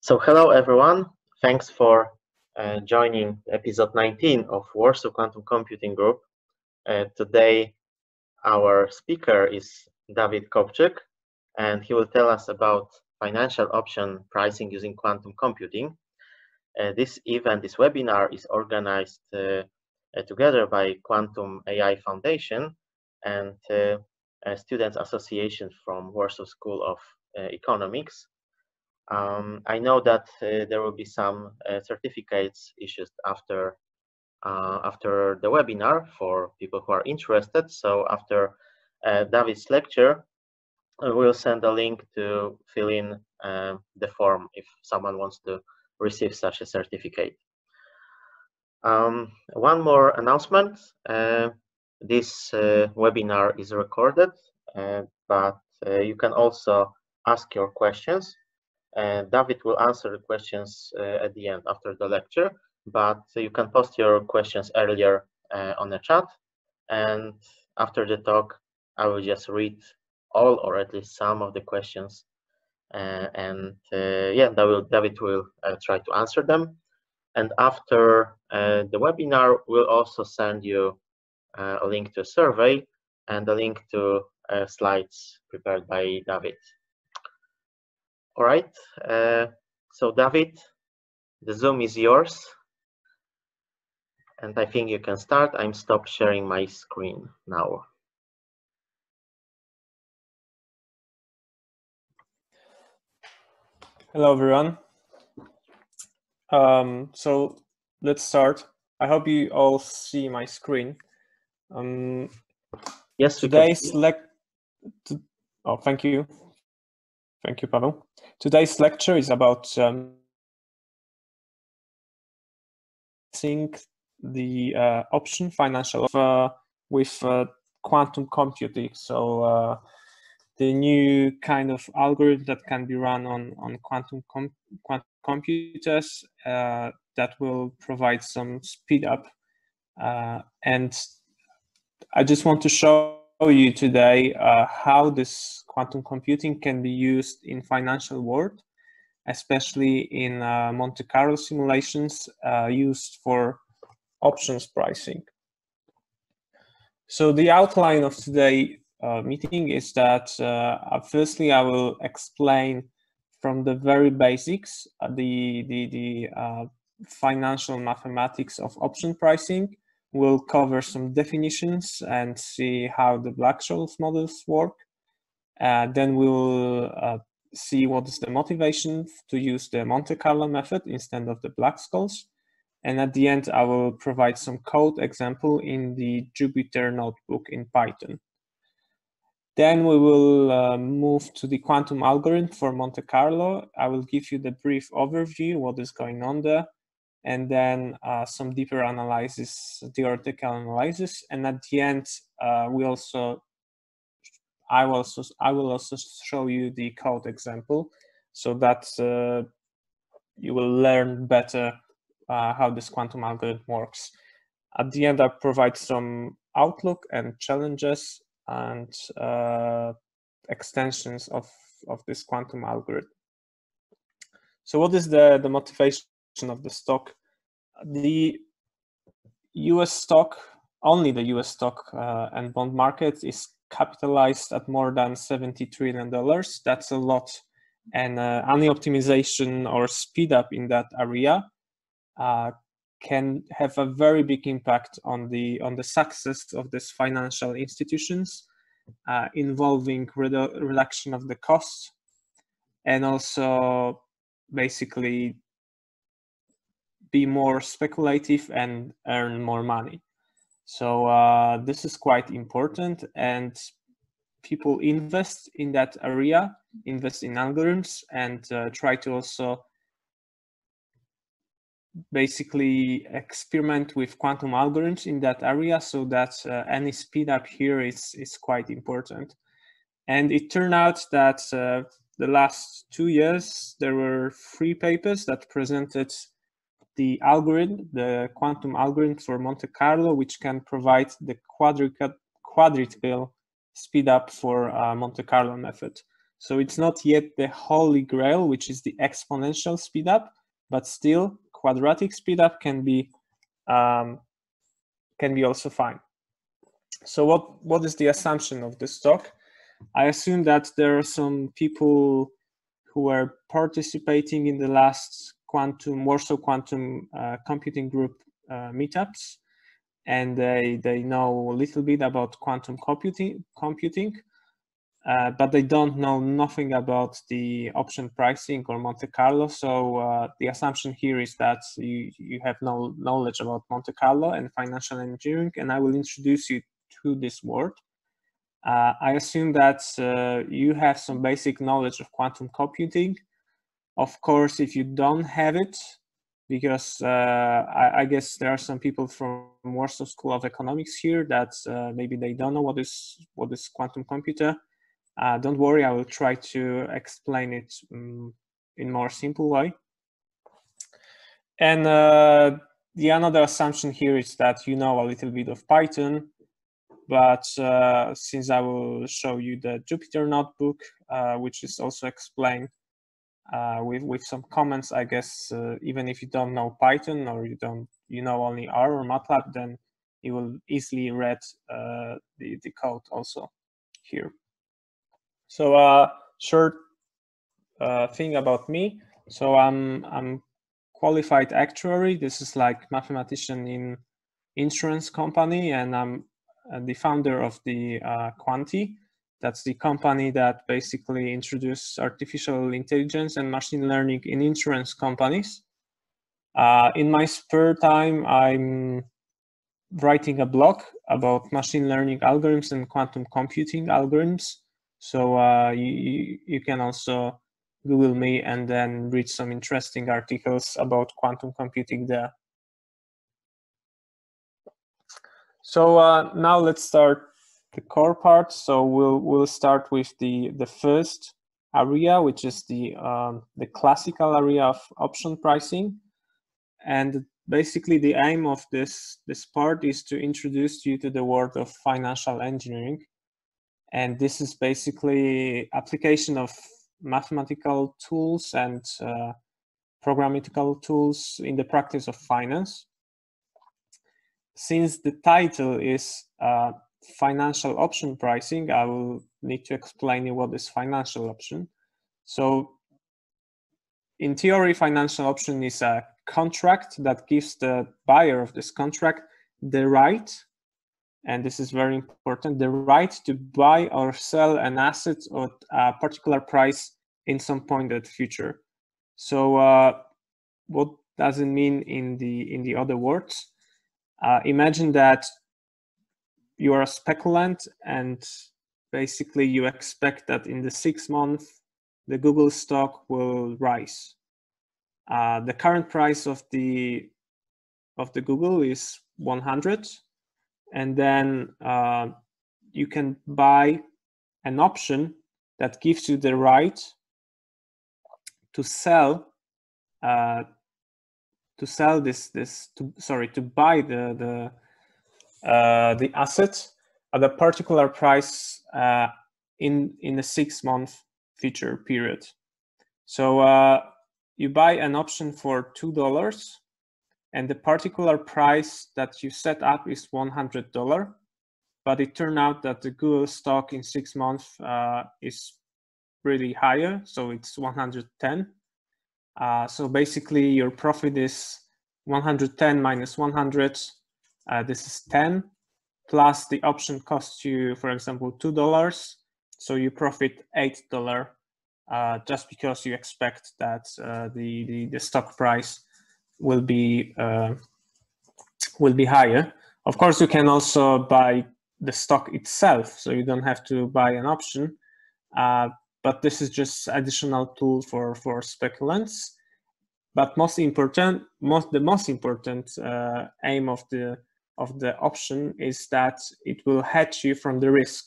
So hello everyone, thanks for joining episode 19 of Warsaw Quantum Computing Group. Today our speaker is Dawid Kopczyk, and he will tell us about financial option pricing using quantum computing. This webinar is organized together by Quantum AI Foundation and Students Association from Warsaw School of Economics. I know that there will be some certificates issued after the webinar for people who are interested. So after Dawid's lecture, we'll send a link to fill in the form if someone wants to receive such a certificate. One more announcement. This webinar is recorded, but you can also ask your questions. Dawid will answer the questions at the end after the lecture, but you can post your questions earlier on the chat, and after the talk I will just read all or at least some of the questions, and Dawid will try to answer them. And after the webinar, we'll also send you a link to a survey and a link to slides prepared by Dawid. All right, so Dawid, the Zoom is yours, and I think you can start. I'm stopped sharing my screen now. Hello, everyone. So let's start. I hope you all see my screen. Yes, today's Oh, thank you. Thank you, Pavel. Today's lecture is about the option financial with quantum computing. So the new kind of algorithm that can be run on quantum computers that will provide some speed up. And I just want to show you today how this quantum computing can be used in financial world, especially in Monte-Carlo simulations used for options pricing. So the outline of today's meeting is that firstly I will explain from the very basics the financial mathematics of option pricing. We'll cover some definitions and see how the Black-Scholes models work. Then we'll see what is the motivation to use the Monte-Carlo method instead of the Black-Scholes. And at the end, I will provide some code example in the Jupyter notebook in Python. Then we will move to the quantum algorithm for Monte-Carlo. I will give you the brief overview, what is going on there, and then some deeper analysis, theoretical analysis. And at the end, I will also show you the code example so that you will learn better how this quantum algorithm works. At the end, I provide some outlook and challenges and extensions of this quantum algorithm. So what is the motivation of the stock? The US stock, only the US stock and bond market is capitalized at more than $70 trillion. That's a lot. And any optimization or speed up in that area can have a very big impact on the success of these financial institutions, involving reduction of the cost and also basically be more speculative and earn more money. So this is quite important, and people invest in that area, invest in algorithms, and try to also basically experiment with quantum algorithms in that area, so that any speed up here is quite important. And it turned out that the last 2 years there were 3 papers that presented the algorithm, the quantum algorithm for Monte-Carlo, which can provide the quadrical speed up for Monte-Carlo method. So it's not yet the holy grail, which is the exponential speedup, but still quadratic speedup can be also fine. So what is the assumption of this talk? I assume that there are some people who are participating in the last Warsaw Quantum Computing Group meetups, and they know a little bit about quantum computing, but they don't know nothing about the option pricing or Monte-Carlo. So the assumption here is that you have no knowledge about Monte-Carlo and financial engineering, and I will introduce you to this word. I assume that you have some basic knowledge of quantum computing. Of course, if you don't have it, because I guess there are some people from Warsaw School of Economics here that maybe they don't know what is quantum computer. Don't worry, I will try to explain it in more simple way. And the another assumption here is that you know a little bit of Python, but since I will show you the Jupyter notebook, which is also explained with some comments, I guess even if you don't know Python or you know only R or MATLAB, then you will easily read the code also here. So short thing about me. So I'm qualified actuary. This is like mathematician in insurance company, and I'm the founder of the Quanti. That's the company that basically introduced artificial intelligence and machine learning in insurance companies. In my spare time, I'm writing a blog about machine learning algorithms and quantum computing algorithms. So you can also Google me and then read some interesting articles about quantum computing there. So now let's start the core part. So we'll start with the first area, which is the classical area of option pricing. And basically the aim of this part is to introduce you to the world of financial engineering. And this is basically application of mathematical tools and programmatical tools in the practice of finance. Since the title is financial option pricing, I will need to explain you what is financial option. So in theory, financial option is a contract that gives the buyer of this contract the right, and this is very important, the right to buy or sell an asset at a particular price in some point in the future. So what does it mean in the other words? Imagine that you are a speculant and basically you expect that in the 6 months the Google stock will rise. The current price of the Google is 100, and then you can buy an option that gives you the right to sell to buy the asset at a particular price in a 6 month future period. So you buy an option for $2, and the particular price that you set up is $100. But it turned out that the Google stock in 6 months is really higher, so it's 110. So basically your profit is 110 minus 100. This is 10, plus the option costs you, for example, $2. So you profit $8 just because you expect that the stock price will be higher. Of course, you can also buy the stock itself, so you don't have to buy an option. But this is just additional tool for speculants. But the most important aim of the option is that it will hedge you from the risk.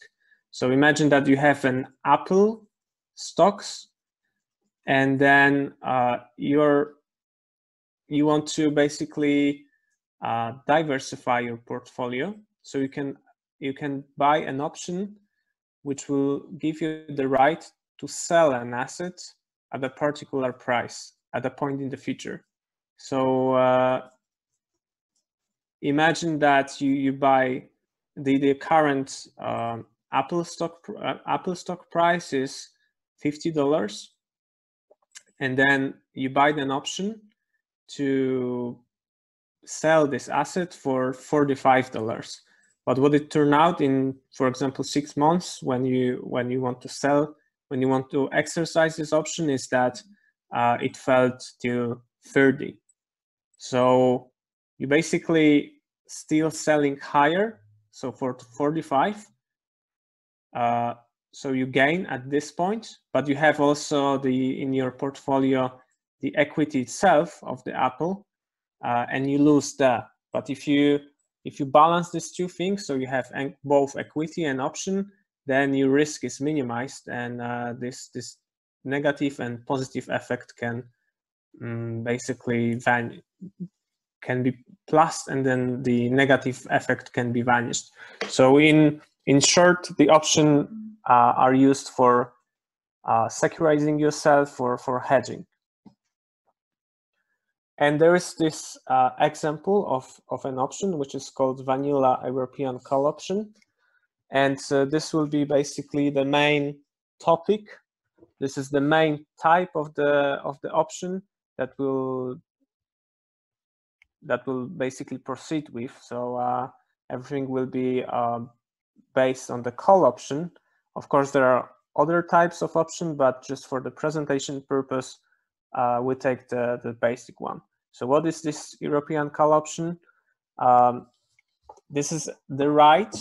So imagine that you have an Apple stocks, and then you want to basically diversify your portfolio. So you can buy an option which will give you the right to sell an asset at a particular price at a point in the future. So imagine that you buy the current Apple stock price is $50, and then you buy an option to sell this asset for $45. But what it turned out in, for example, 6 months, when you want to sell, when you want to exercise this option, is that it fell to 30. So you basically still selling higher, so for 45. So you gain at this point, but you have also in your portfolio the equity itself of the Apple, and you lose that. But if you balance these two things, so you have both equity and option, then your risk is minimized, and this negative and positive effect can basically can be plus, and then the negative effect can be vanished. So in short, the option are used for securitizing yourself, for hedging. And there is this example of an option which is called vanilla European call option, and this will be basically the main topic. This is the main type of the option that will basically proceed with. So everything will be based on the call option. Of course, there are other types of option, but just for the presentation purpose, we take the basic one. So what is this European call option? This is the right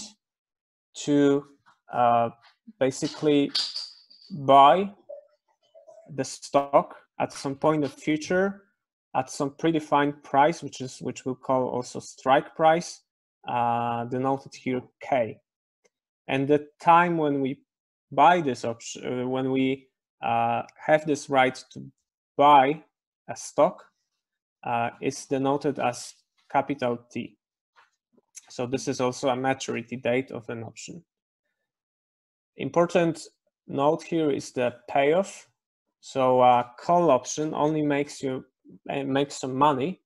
to basically buy the stock at some point of future at some predefined price, which we'll call also strike price, denoted here K. And the time when we buy this option, when we have this right to buy a stock, is denoted as capital T. So this is also a maturity date of an option. Important note here is the payoff. So a call option only makes some money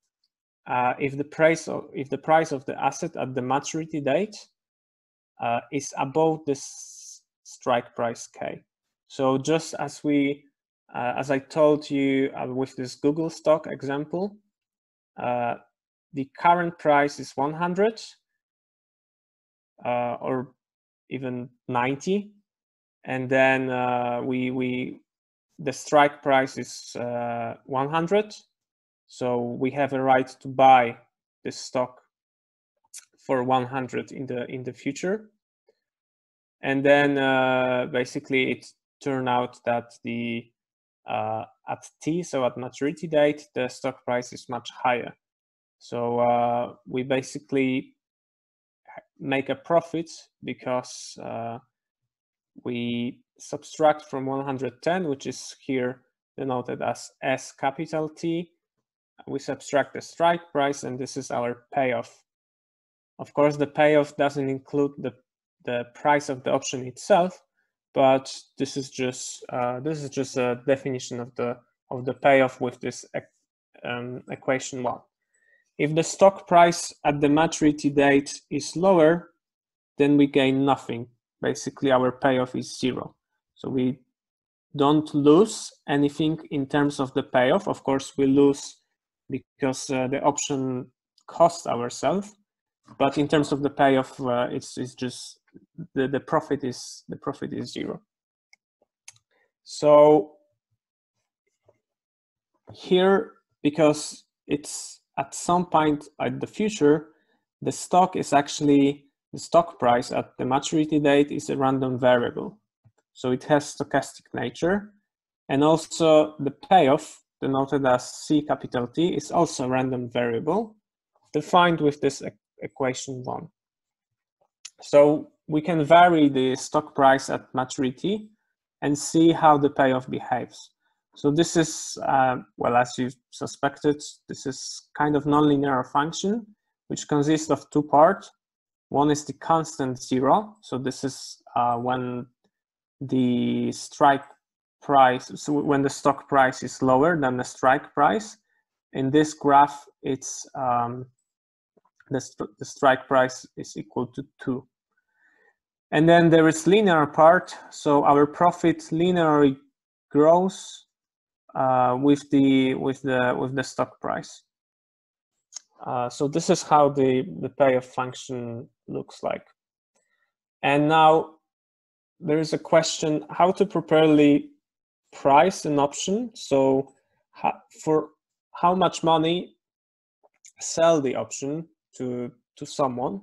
if the price of the asset at the maturity date is above this strike price K. So just as I told you with this Google stock example, the current price is 100 or even 90, and then the strike price is 100. So we have a right to buy this stock for 100 in the future. And then basically it turned out that at T, so at maturity date, the stock price is much higher. So we basically make a profit because we subtract from 110, which is here denoted as S capital T. We subtract the strike price, and this is our payoff. Of course, the payoff doesn't include the price of the option itself, but this is just a definition of the payoff with this equation 1. If the stock price at the maturity date is lower, then we gain nothing. Basically, our payoff is 0. So we don't lose anything in terms of the payoff. Of course, we lose because the option costs ourselves, but in terms of the payoff, it's just the profit is 0. So here, because it's at some point at the future, the stock price at the maturity date is a random variable. So it has stochastic nature, and also the payoff, denoted as C capital T, is also a random variable defined with this equation 1. So we can vary the stock price at maturity and see how the payoff behaves. So this is, well, as you suspected, this is kind of nonlinear function, which consists of 2 parts. One is the constant 0. So this is when the strike price, so when the stock price is lower than the strike price. In this graph, it's the strike price is equal to 2. And then there is linear part, so our profit linearly grows with the stock price. So this is how the payoff function looks like. And now there is a question how to properly price an option. So for how much money sell the option to someone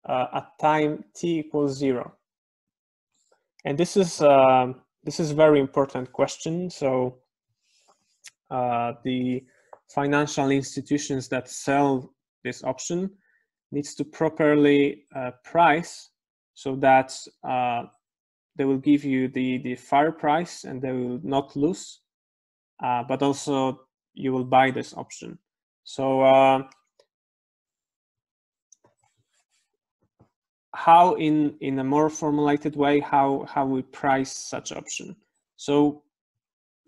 at time t equals 0. And this is a very important question. So the financial institutions that sell this option needs to properly price so that they will give you the fair price and they will not lose, but also you will buy this option. So how in a more formulated way, how we price such option? So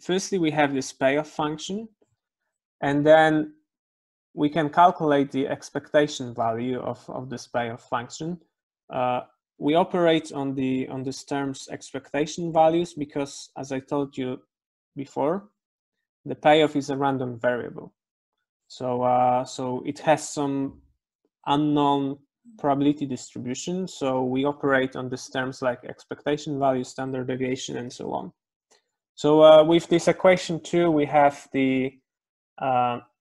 firstly, we have this payoff function, and then we can calculate the expectation value of this payoff function. We operate on this term's expectation values because, as I told you before, the payoff is a random variable. So it has some unknown probability distribution. So we operate on these terms like expectation value, standard deviation, and so on. So with this equation 2, we have the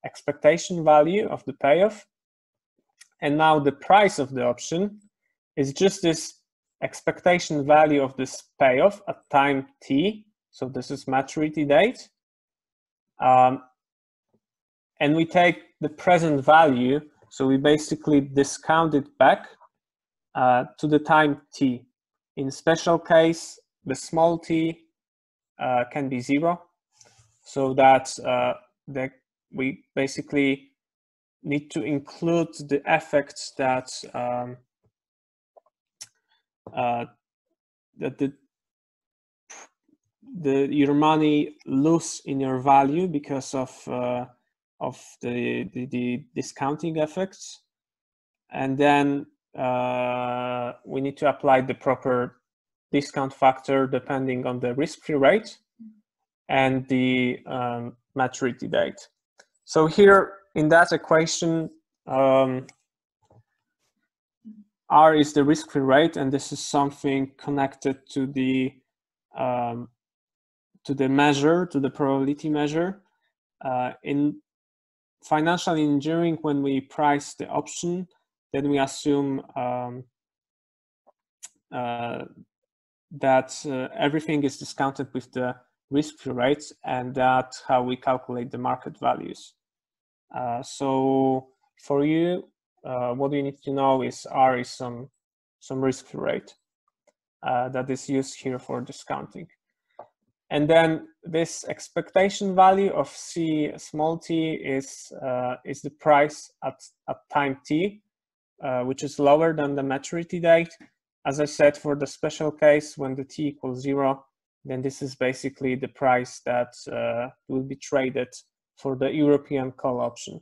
expectation value of the payoff. And now the price of the option is just this expectation value of this payoff at time t. So this is maturity date. And we take the present value. So we basically discount it back to the time t. In special case, the small t can be 0. So that we basically need to include the effects that your money lose in your value because of the discounting effects, and then we need to apply the proper discount factor depending on the risk-free rate and the maturity date. So here in that equation, R is the risk-free rate, and this is something connected to the measure, to the probability measure. In financial engineering, when we price the option, then we assume that everything is discounted with the risk-free rates, and that's how we calculate the market values. So for you, what you need to know is R is some risk-free rate that is used here for discounting. And then this expectation value of C small t is the price at time t, which is lower than the maturity date. As I said, for the special case, when the t equals 0, then this is basically the price that will be traded for the European call option.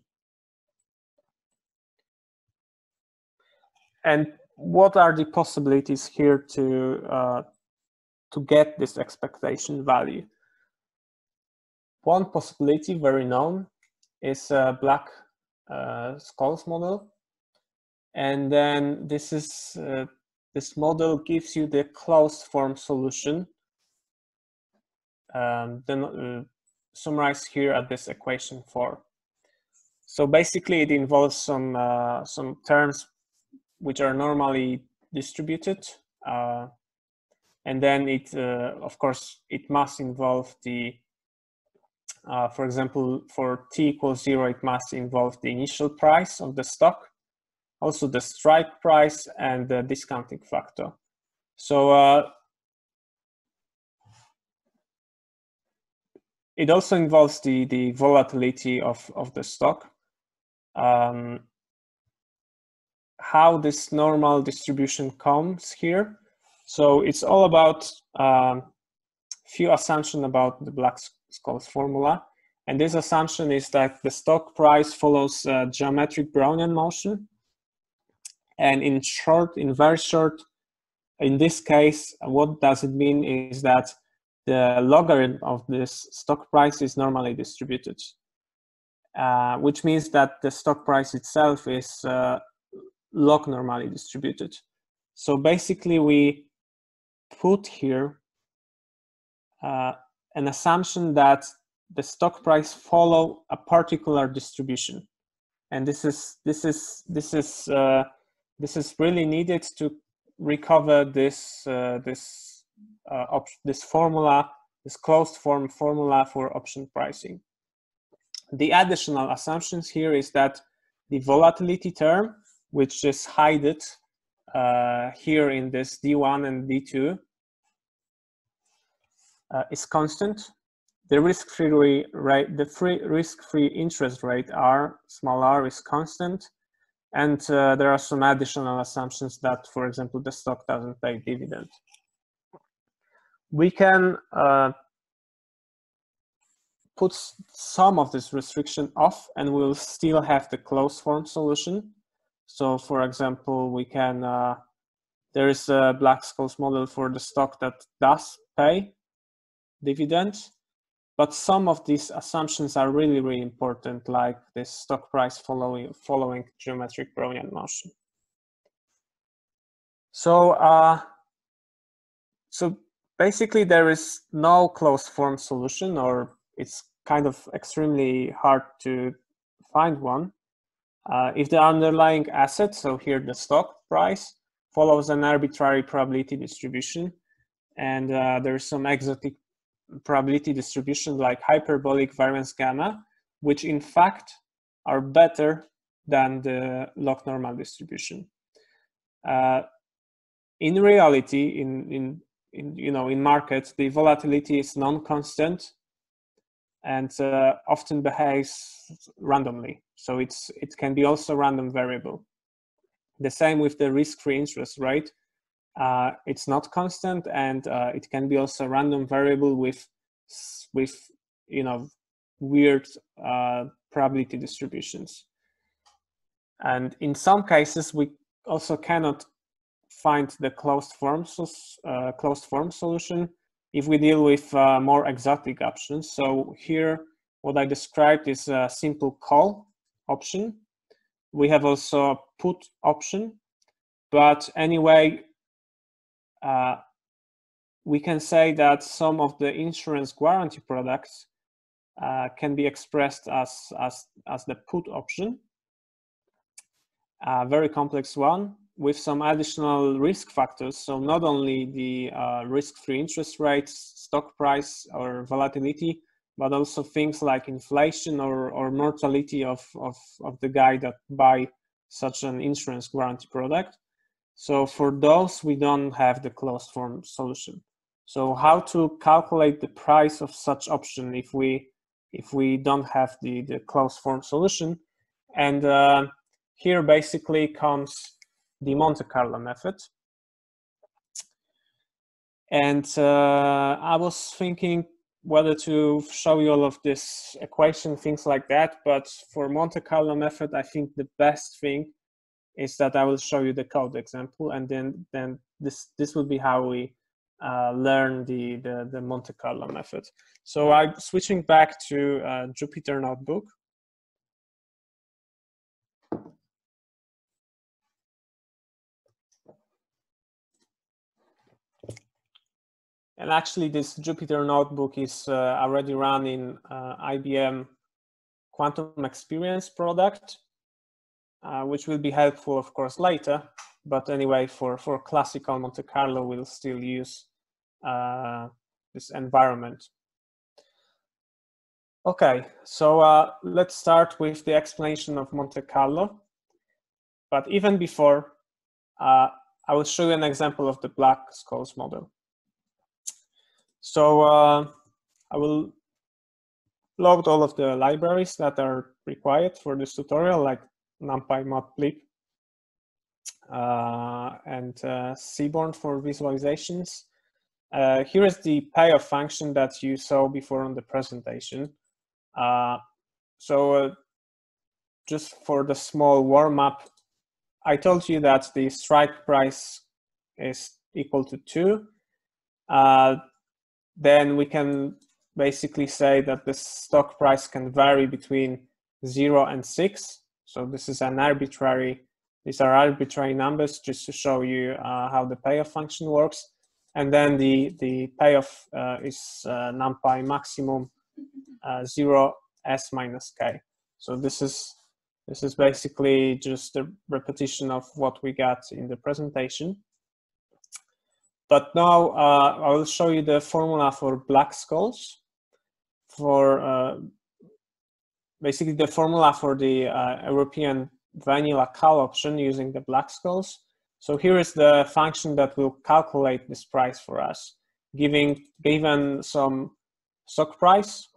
And what are the possibilities here to get this expectation value? One possibility, very known, is a Black-Scholes model. And then this model gives you the closed form solution, then summarized here at this equation 4. So basically it involves some terms which are normally distributed, and then it of course it must involve the for example, for t equals 0, it must involve the initial price of the stock, also the strike price, and the discounting factor. So it also involves the volatility of the stock. How this normal distribution comes here. So it's all about few assumptions about the Black-Scholes formula. And this assumption is that the stock price follows geometric Brownian motion. And in very short, in this case, what does it mean is that the logarithm of this stock price is normally distributed, which means that the stock price itself is log normally distributed. So basically, we put here an assumption that the stock price follow a particular distribution, and this is really needed to recover this formula, this closed form formula for option pricing. The additional assumptions here is that the volatility term, which is hidden here in this D1 and D2, is constant. The risk-free rate, risk-free interest rate R, small r, is constant, and there are some additional assumptions that, for example, the stock doesn't pay dividend. We can put some of this restriction off, and we'll still have the closed form solution. So, for example, we can there is a Black-Scholes model for the stock that does pay dividends. But some of these assumptions are really, really important, like this stock price following geometric Brownian motion. So, so basically, there is no closed form solution, or it's kind of extremely hard to find one. If the underlying asset, so here the stock price, follows an arbitrary probability distribution, and there's some exotic probability distribution like hyperbolic variance gamma, which in fact are better than the log normal distribution. In reality, in markets, the volatility is non-constant and often behaves randomly. So it can be also random variable. The same with the risk-free interest rate. It's not constant, and it can be also random variable with weird probability distributions. And in some cases, we also cannot find the closed form solution if we deal with more exotic options. So here, what I described is a simple call option. We have also a put option, but anyway, we can say that some of the insurance guarantee products can be expressed as the put option, a very complex one with some additional risk factors. So not only the risk-free interest rates, stock price, or volatility, but also things like inflation or mortality of the guy that buy such an insurance guarantee product. So for those, we don't have the closed form solution. So how to calculate the price of such option if we don't have the closed form solution? And here basically comes the Monte-Carlo method. And I was thinking whether to show you all of this equation, things like that. But for Monte-Carlo method, I think the best thing is that I will show you the code example, and then this will be how we learn the Monte-Carlo method. So I'm switching back to Jupyter Notebook. And actually, this Jupyter Notebook is already run in IBM Quantum Experience product, which will be helpful, of course, later. But anyway, for classical Monte Carlo, we'll still use this environment. Okay, so let's start with the explanation of Monte Carlo. But even before, I will show you an example of the Black-Scholes model. So I will load all of the libraries that are required for this tutorial, like NumPy, Matplotlib, and Seaborn for visualizations. here is the payoff function that you saw before on the presentation. Just for the small warm-up, I told you that the strike price is equal to 2. Then we can basically say that the stock price can vary between 0 and 6. So this is an these are arbitrary numbers just to show you how the payoff function works. And then the payoff is numpy maximum 0 s minus k. So this is basically just a repetition of what we got in the presentation. But now I will show you the formula for Black-Scholes, for basically the formula for the European vanilla call option using the Black-Scholes. So here is the function that will calculate this price for us, given some stock price,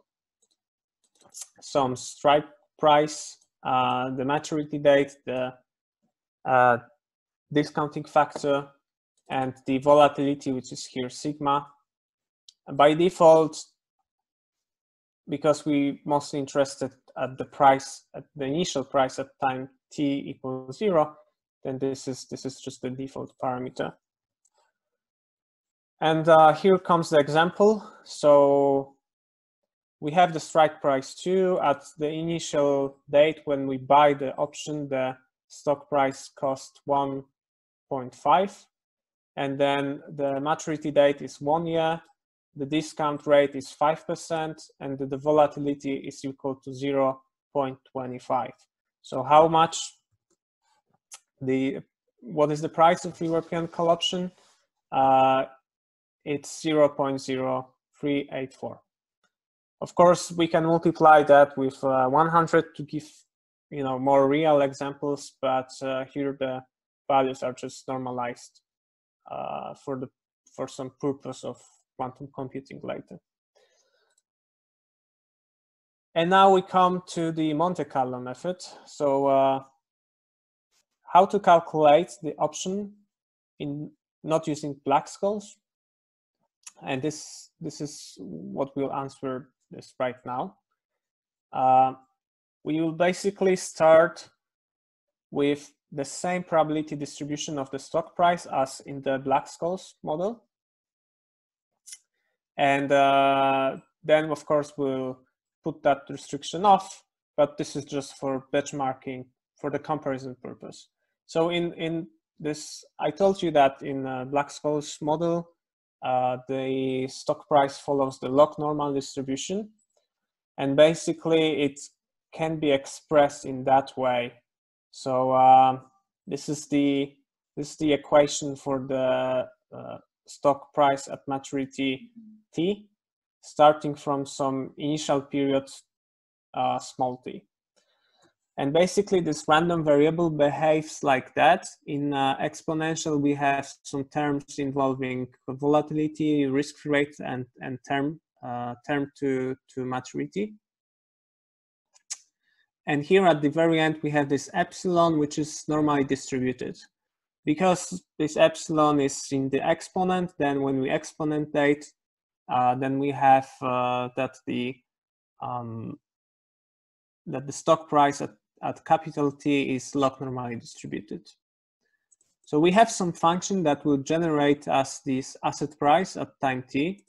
some strike price, the maturity date, the discounting factor, and the volatility, which is here sigma. By default, because we mostly interested at the price, at the initial price at time t equals 0, then this is just the default parameter. And here comes the example. So we have the strike price 2. At the initial date when we buy the option, the stock price cost 1.5. And then the maturity date is 1 year. The discount rate is 5%, and the volatility is equal to 0.25. So how much what is the price of European call option? It's 0.0384. Of course, we can multiply that with 100 to give more real examples, but here the values are just normalized for some purpose of quantum computing later. And now we come to the Monte-Carlo method. So how to calculate the option in not using Black-Scholes. And this is what we'll answer this right now. We will basically start with the same probability distribution of the stock price as in the Black-Scholes model. And then, of course, we'll put that restriction off, but this is just for benchmarking, for the comparison purpose. So in this, I told you that in Black-Scholes model, the stock price follows the log normal distribution. And basically, it can be expressed in that way. So this is the equation for the stock price at maturity t, starting from some initial period small t. And basically, this random variable behaves like that. In exponential, we have some terms involving volatility, risk-free rate, and term to maturity. And here at the very end, we have this epsilon, which is normally distributed. Because this epsilon is in the exponent, then when we exponentate, then we have that the stock price at capital T is log normally distributed. So we have some function that will generate us this asset price at time t.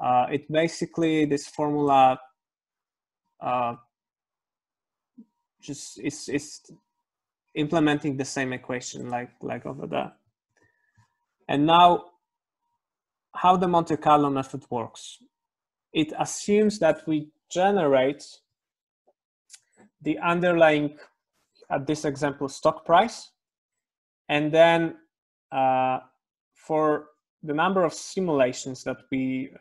It basically, this formula just is implementing the same equation like over there. And now, how the Monte-Carlo method works. It assumes that we generate the underlying, at this example, stock price. And then for the number of simulations that we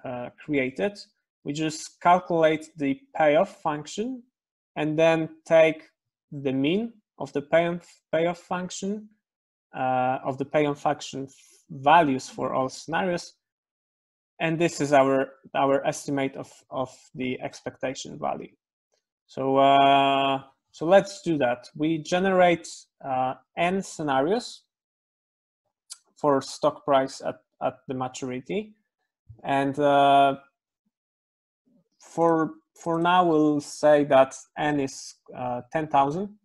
created, we just calculate the payoff function and then take the mean of the payoff function, values for all scenarios. And this is our estimate of the expectation value. So so let's do that. We generate n scenarios for stock price at the maturity. And for now, we'll say that n is 10,000.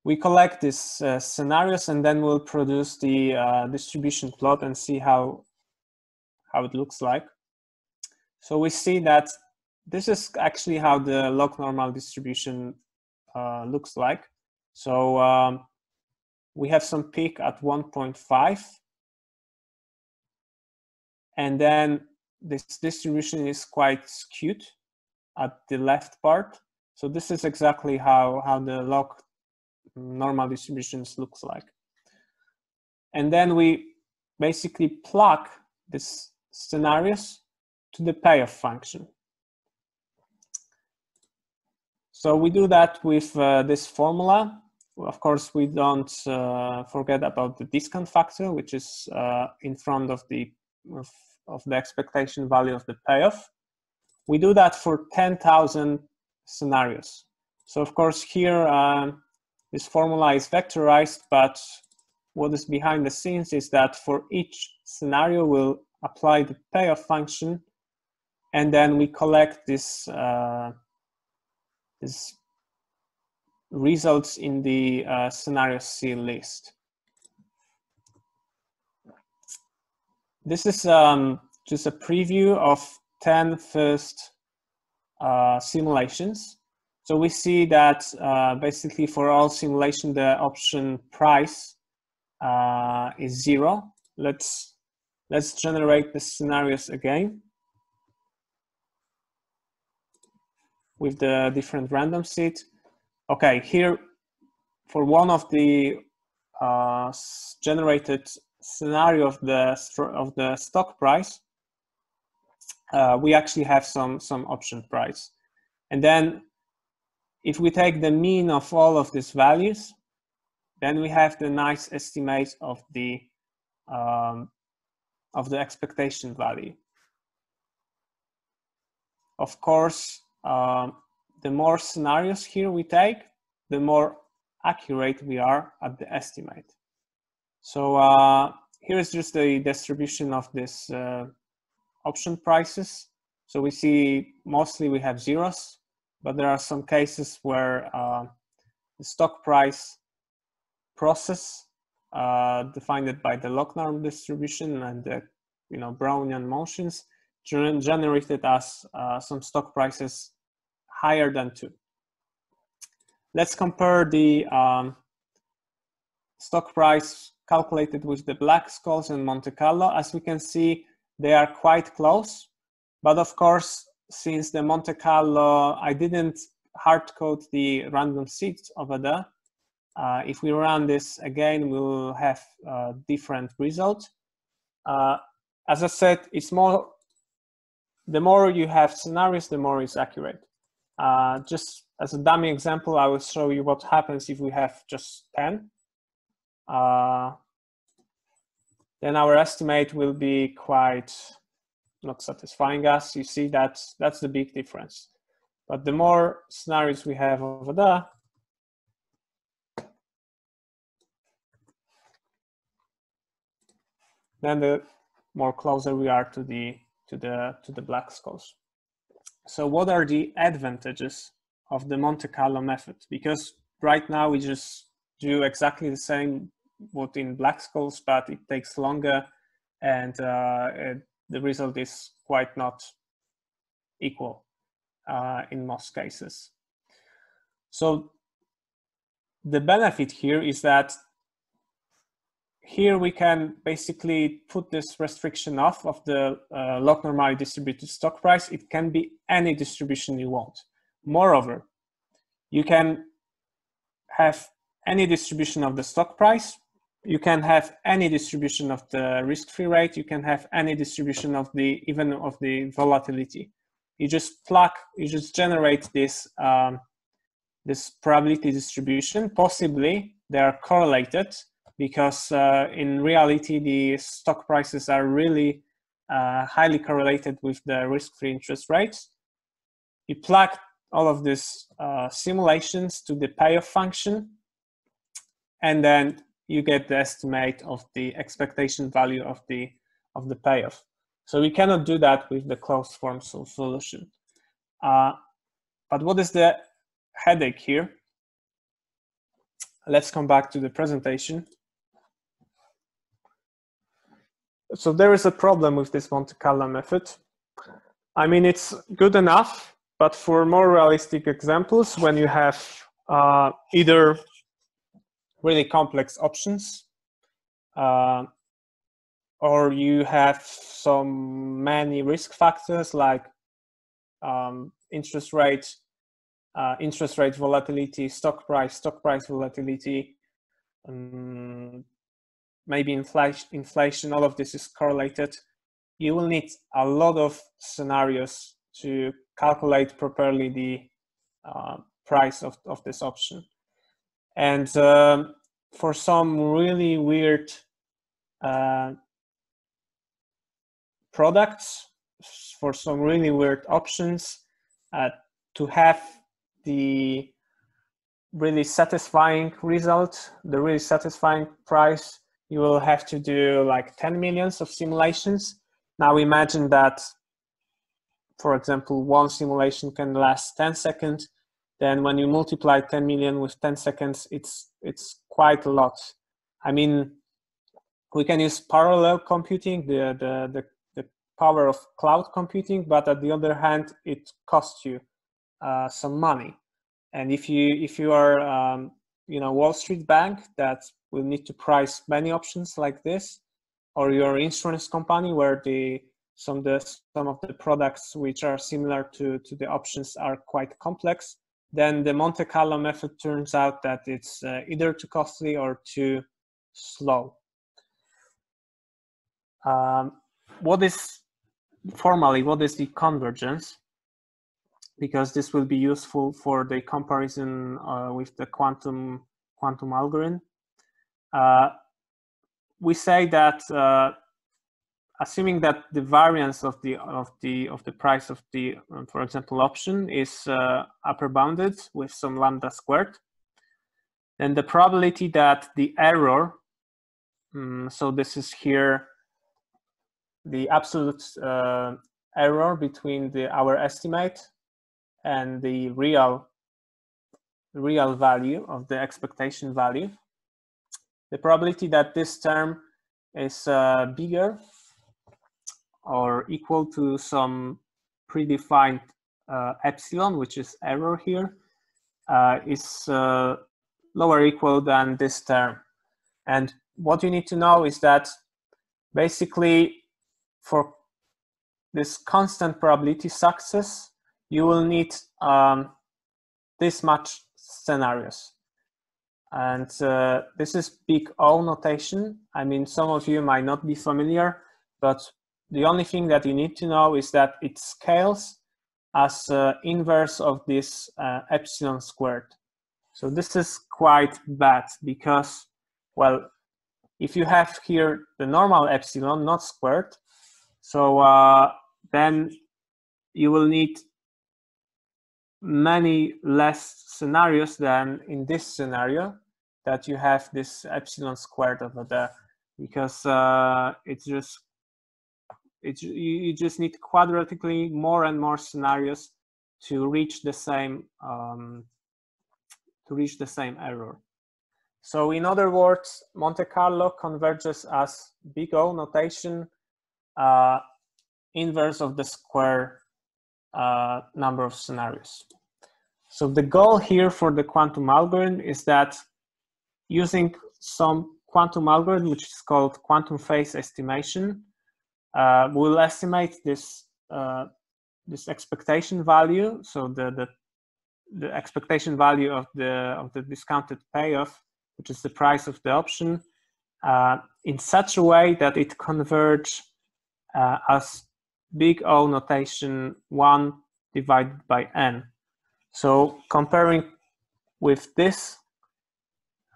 We collect these scenarios, and then we'll produce the distribution plot and see how it looks like. So we see that this is actually how the log normal distribution looks like. So we have some peak at 1.5, and then this distribution is quite skewed at the left part. So this is exactly how the log normal distributions looks like. And then we basically plug these scenarios to the payoff function. So we do that with this formula. Of course, we don't forget about the discount factor, which is in front of the expectation value of the payoff. We do that for 10,000 scenarios. So of course here this formula is vectorized, but what is behind the scenes is that for each scenario we'll apply the payoff function, and then we collect this results in the scenario C list. This is just a preview of 10 first simulations. So we see that basically for all simulation the option price is 0. Let's generate the scenarios again with the different random seed. Okay, here for one of the generated scenario of the stock price, we actually have some option price, and then if we take the mean of all of these values, then we have the nice estimate of the expectation value. Of course, the more scenarios here we take, the more accurate we are at the estimate. So here is just the distribution of this option prices. So we see mostly we have zeros, but there are some cases where the stock price process defined by the log norm distribution and the Brownian motions generated as some stock prices higher than 2. Let's compare the stock price calculated with the Black-Scholes and Monte-Carlo. As we can see, they are quite close, but of course, since the Monte-Carlo, I didn't hard code the random seeds over there. If we run this again, we'll have a different result. As I said, it's more, the more you have scenarios, the more it's accurate. Just as a dummy example, I will show you what happens if we have just 10. Then our estimate will be quite not satisfying us. You see that's the big difference. But the more scenarios we have over there, then the more closer we are to the Black-Scholes. So what are the advantages of the Monte-Carlo method? Because right now we just do exactly the same what in Black-Scholes, but it takes longer, and the result is quite not equal in most cases. So the benefit here is that here we can basically put this restriction off of the log normally distributed stock price. It can be any distribution you want. Moreover, you can have any distribution of the stock price. You can have any distribution of the risk-free rate. You can have any distribution of even of the volatility. You just generate this this probability distribution. Possibly they are correlated, because in reality the stock prices are really highly correlated with the risk-free interest rates. You plug all of these simulations to the payoff function, and then you get the estimate of the expectation value of the payoff. So we cannot do that with the closed form solution. But what is the headache here? Let's come back to the presentation. So there is a problem with this Monte-Carlo method. I mean, it's good enough, but for more realistic examples, when you have either really complex options, or you have many risk factors like interest rate volatility, stock price volatility, maybe inflation, all of this is correlated. You will need a lot of scenarios to calculate properly the price of this option. And for some really weird products, for some really weird options, to have the really satisfying result, the really satisfying price, you will have to do like 10 millions of simulations. Now imagine that, for example, one simulation can last 10 seconds. Then when you multiply 10 million with 10 seconds, it's quite a lot. I mean, we can use parallel computing, the power of cloud computing, but on the other hand, it costs you some money. And if you are Wall Street bank that will need to price many options like this, or your insurance company where some of the products which are similar to the options are quite complex, then the Monte-Carlo method turns out that it's either too costly or too slow. What is the convergence? Because this will be useful for the comparison with the quantum algorithm. We say that assuming that the variance of the price of the for example option is upper bounded with some lambda squared, then the probability that the error, so this is here the absolute error between our estimate and the real value of the expectation value, the probability that this term is bigger or equal to some predefined epsilon, which is error here, is lower or equal than this term. And what you need to know is that basically for this constant probability success, you will need this much scenarios. And this is big O notation. I mean, some of you might not be familiar, but the only thing that you need to know is that it scales as inverse of this epsilon squared. So this is quite bad because, well, if you have here the normal epsilon, not squared, so then you will need many less scenarios than in this scenario that you have this epsilon squared over there, because you just need quadratically more and more scenarios to reach the same error. So in other words, Monte-Carlo converges as big O notation, inverse of the square number of scenarios. So the goal here for the quantum algorithm is that using some quantum algorithm, which is called quantum phase estimation, we'll estimate this expectation value, so the expectation value of the discounted payoff, which is the price of the option, in such a way that it converges as big O notation 1 divided by n. So comparing with this,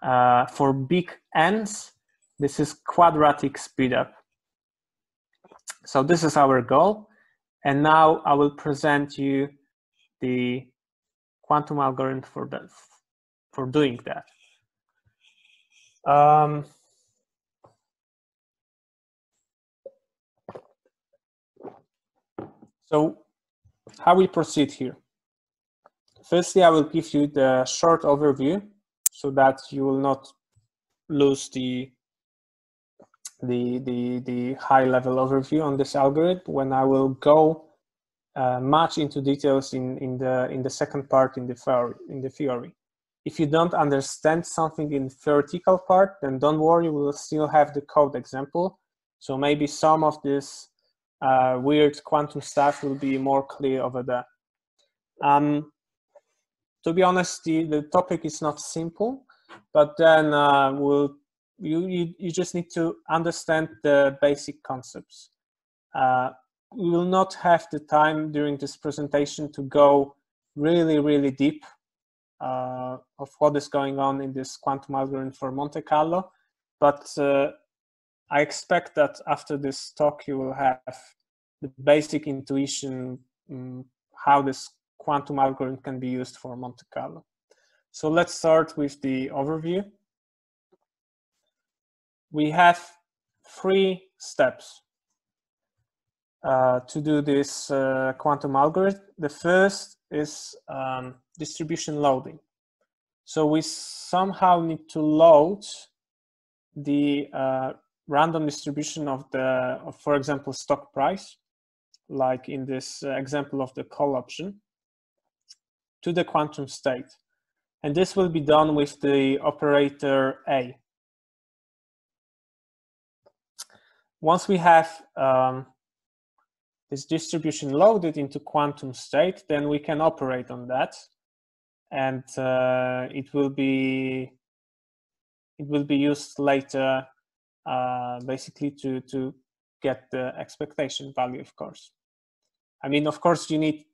for big n's, this is quadratic speedup. So this is our goal. And now I will present you the quantum algorithm for doing that. So how we proceed here? Firstly, I will give you the short overview so that you will not lose the high-level overview on this algorithm when I will go much into details in the second part in the theory. If you don't understand something in theoretical part, then don't worry, we will still have the code example. So maybe some of this weird quantum stuff will be more clear over there. To be honest, the topic is not simple, but then you just need to understand the basic concepts. We will not have the time during this presentation to go really deep of what is going on in this quantum algorithm for Monte-Carlo, but I expect that after this talk you will have the basic intuition how this quantum algorithm can be used for Monte-Carlo. So let's start with the overview. We have 3 steps to do this quantum algorithm. The first is distribution loading. So we somehow need to load the random distribution of for example, stock price, like in this example of the call option, to the quantum state. And this will be done with the operator A. Once we have this distribution loaded into quantum state, then we can operate on that, and it will be used later, basically to get the expectation value, of course. I mean, of course, you need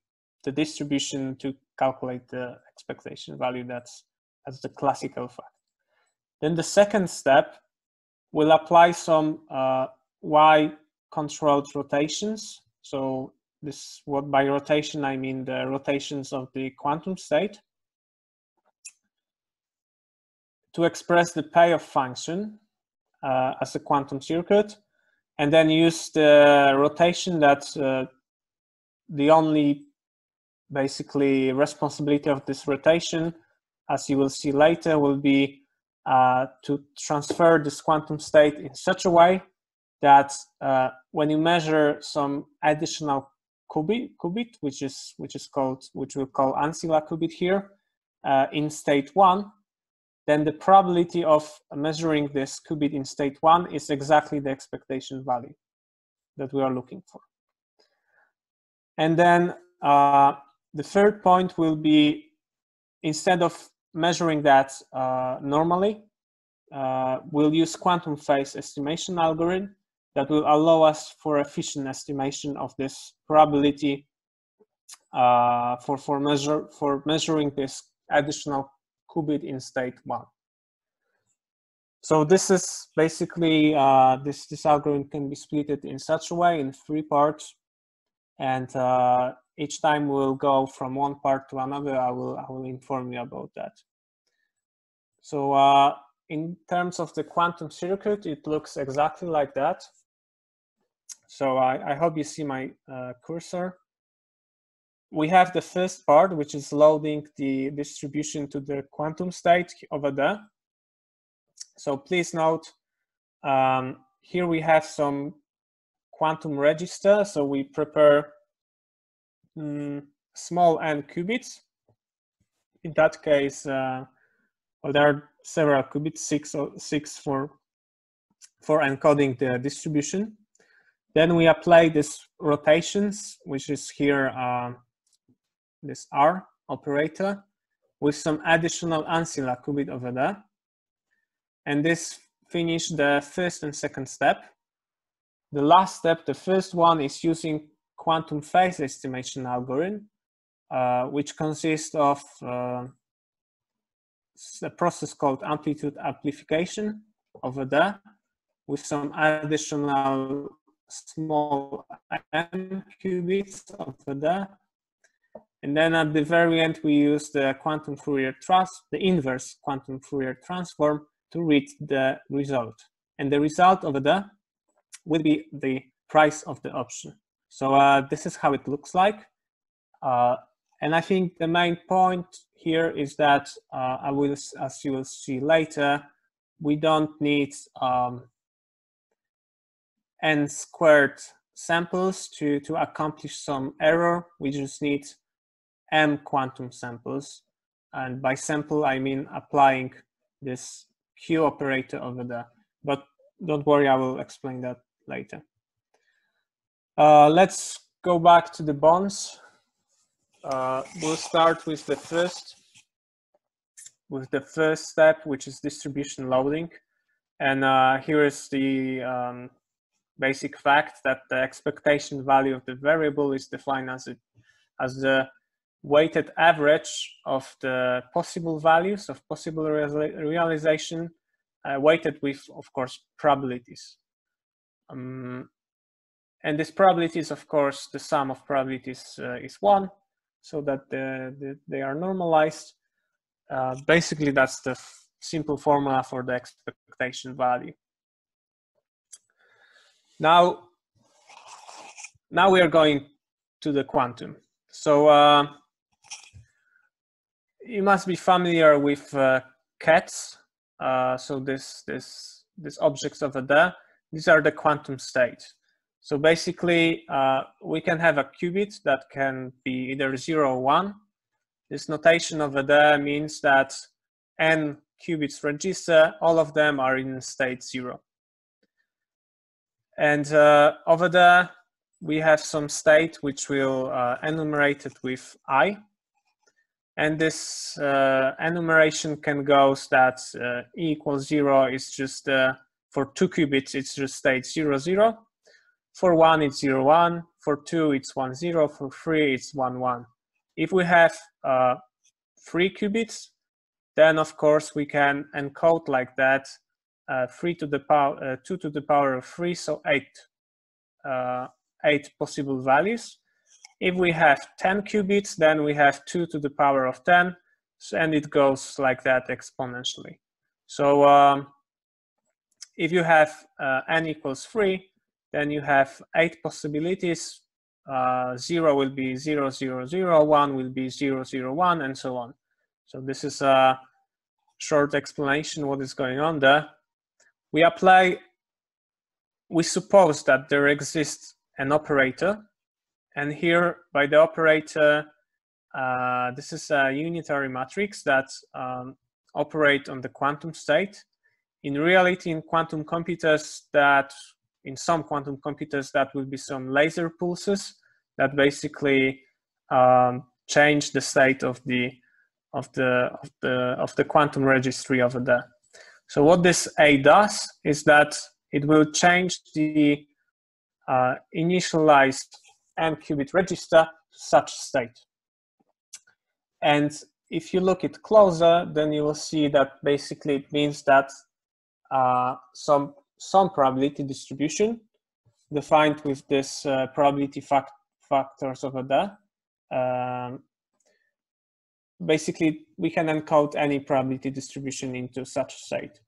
the distribution to calculate the expectation value. That's the classical fact. Then the second step will apply some Y-controlled rotations. So by rotation I mean the rotations of the quantum state, to express the payoff function as a quantum circuit, and then use the rotation that's the only basically responsibility of this rotation, as you will see later, will be to transfer this quantum state in such a way that when you measure some additional qubit, which we'll call ancilla qubit here, in state 1, then the probability of measuring this qubit in state 1 is exactly the expectation value that we are looking for. And then the third point will be, instead of measuring that normally, we'll use quantum phase estimation algorithm that will allow us for efficient estimation of this probability for measuring this additional qubit in state 1. So this is basically this algorithm can be split in such a way in 3 parts, and each time we'll go from one part to another. I will inform you about that. So in terms of the quantum circuit, it looks exactly like that. So I hope you see my cursor. We have the first part, which is loading the distribution to the quantum state over there. So please note, here we have some quantum register. So we prepare small n qubits. In that case, well, there are several qubits, six for encoding the distribution. Then we apply this rotations, which is here this R operator, with some additional ancilla qubit over there. And this finishes the first and second step. The last step, the first one, is using quantum phase estimation algorithm, which consists of a process called amplitude amplification over there, with some additional small m qubits over there. And then at the very end, we use the quantum Fourier transform, the inverse quantum Fourier transform, to read the result. And the result over there will be the price of the option. So this is how it looks like. And I think the main point here is that, as you will see later, we don't need n squared samples to accomplish some error. We just need m quantum samples. And by sample, I mean applying this Q operator over there. But don't worry, I will explain that later. Let's go back to the bonds. We'll start with the first step, which is distribution loading. And here is the basic fact that the expectation value of the variable is defined as the weighted average of the possible values of possible realization, weighted with, of course, probabilities. And this probability is, of course, the sum of probabilities is 1, so that they are normalized. Basically, that's the simple formula for the expectation value. Now we are going to the quantum. So you must be familiar with cats. So this objects over there, these are the quantum states. So basically, we can have a qubit that can be either 0 or 1. This notation over there means that n qubits register, all of them are in state 0. And over there, we have some state which will enumerate it with I. And this enumeration can go so that E equals 0 is just, for 2 qubits, it's just state 0, 0. For 1, it's 0, 1. For 2, it's 1, 0. For 3, it's 1, 1. If we have 3 qubits, then of course we can encode like that 2 to the power of 3, so 8 possible values. If we have 10 qubits, then we have 2 to the power of 10, and it goes like that exponentially. So if you have n equals 3, then you have 8 possibilities. 0 will be 0, 0, 0, 1 will be 0, 0, 1, and so on. So this is a short explanation what is going on there. We suppose that there exists an operator, and here by the operator, this is a unitary matrix that operate on the quantum state. In reality, in some quantum computers, that will be some laser pulses that basically change the state of the quantum registry over there. So what this A does is that it will change the initialized n qubit register to such state. And if you look it closer, then you will see that basically it means that some probability distribution defined with this probability factors over there. Basically, we can encode any probability distribution into such state.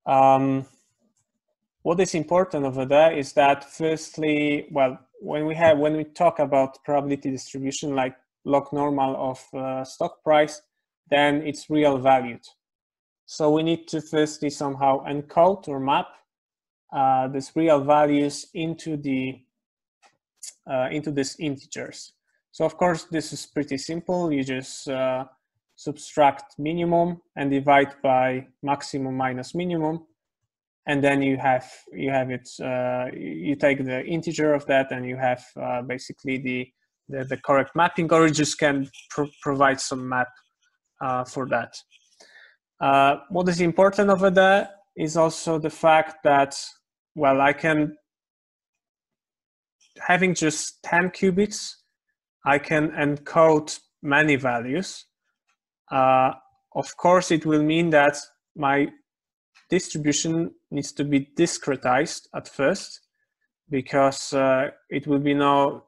What is important over there is that, firstly, well, when we talk about probability distribution like log normal of stock price, then it's real valued. So we need to firstly somehow encode or map these real values into these integers. So of course this is pretty simple. You just subtract minimum and divide by maximum minus minimum, and then you have it. You take the integer of that, and you have basically the correct mapping, or you just can provide some map for that. What is important over there is also the fact that, well, I can, having just 10 qubits, I can encode many values. Of course, it will mean that my distribution needs to be discretized at first, because it will be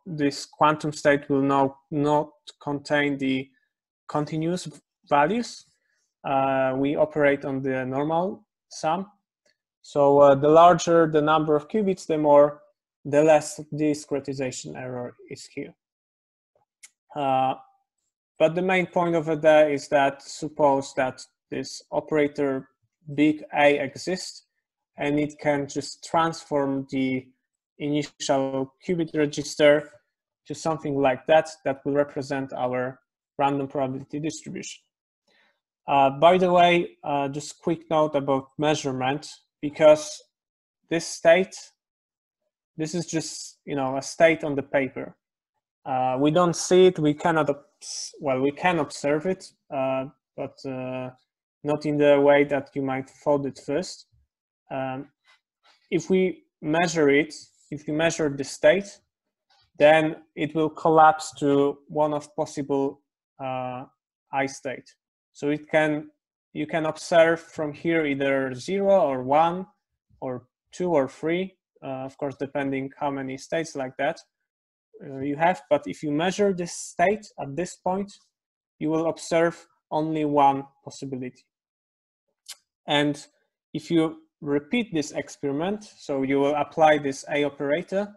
this quantum state will not contain the continuous values. We operate on the normal sum. So the larger the number of qubits, the more the less discretization error is here. But the main point over there is that suppose that this operator big A exists, and it can just transform the initial qubit register to something like that will represent our random probability distribution. By the way, just quick note about measurement, because this state, this is just, you know, a state on the paper. We don't see it, we cannot, well, we can observe it, but not in the way that you might thought it first. If we measure it, if we measure the state, then it will collapse to one of possible I state. So it can, you can observe from here either 0 or 1 or 2 or 3, of course, depending how many states like that you have. But if you measure this state at this point, you will observe only one possibility. And if you repeat this experiment, so you will apply this A operator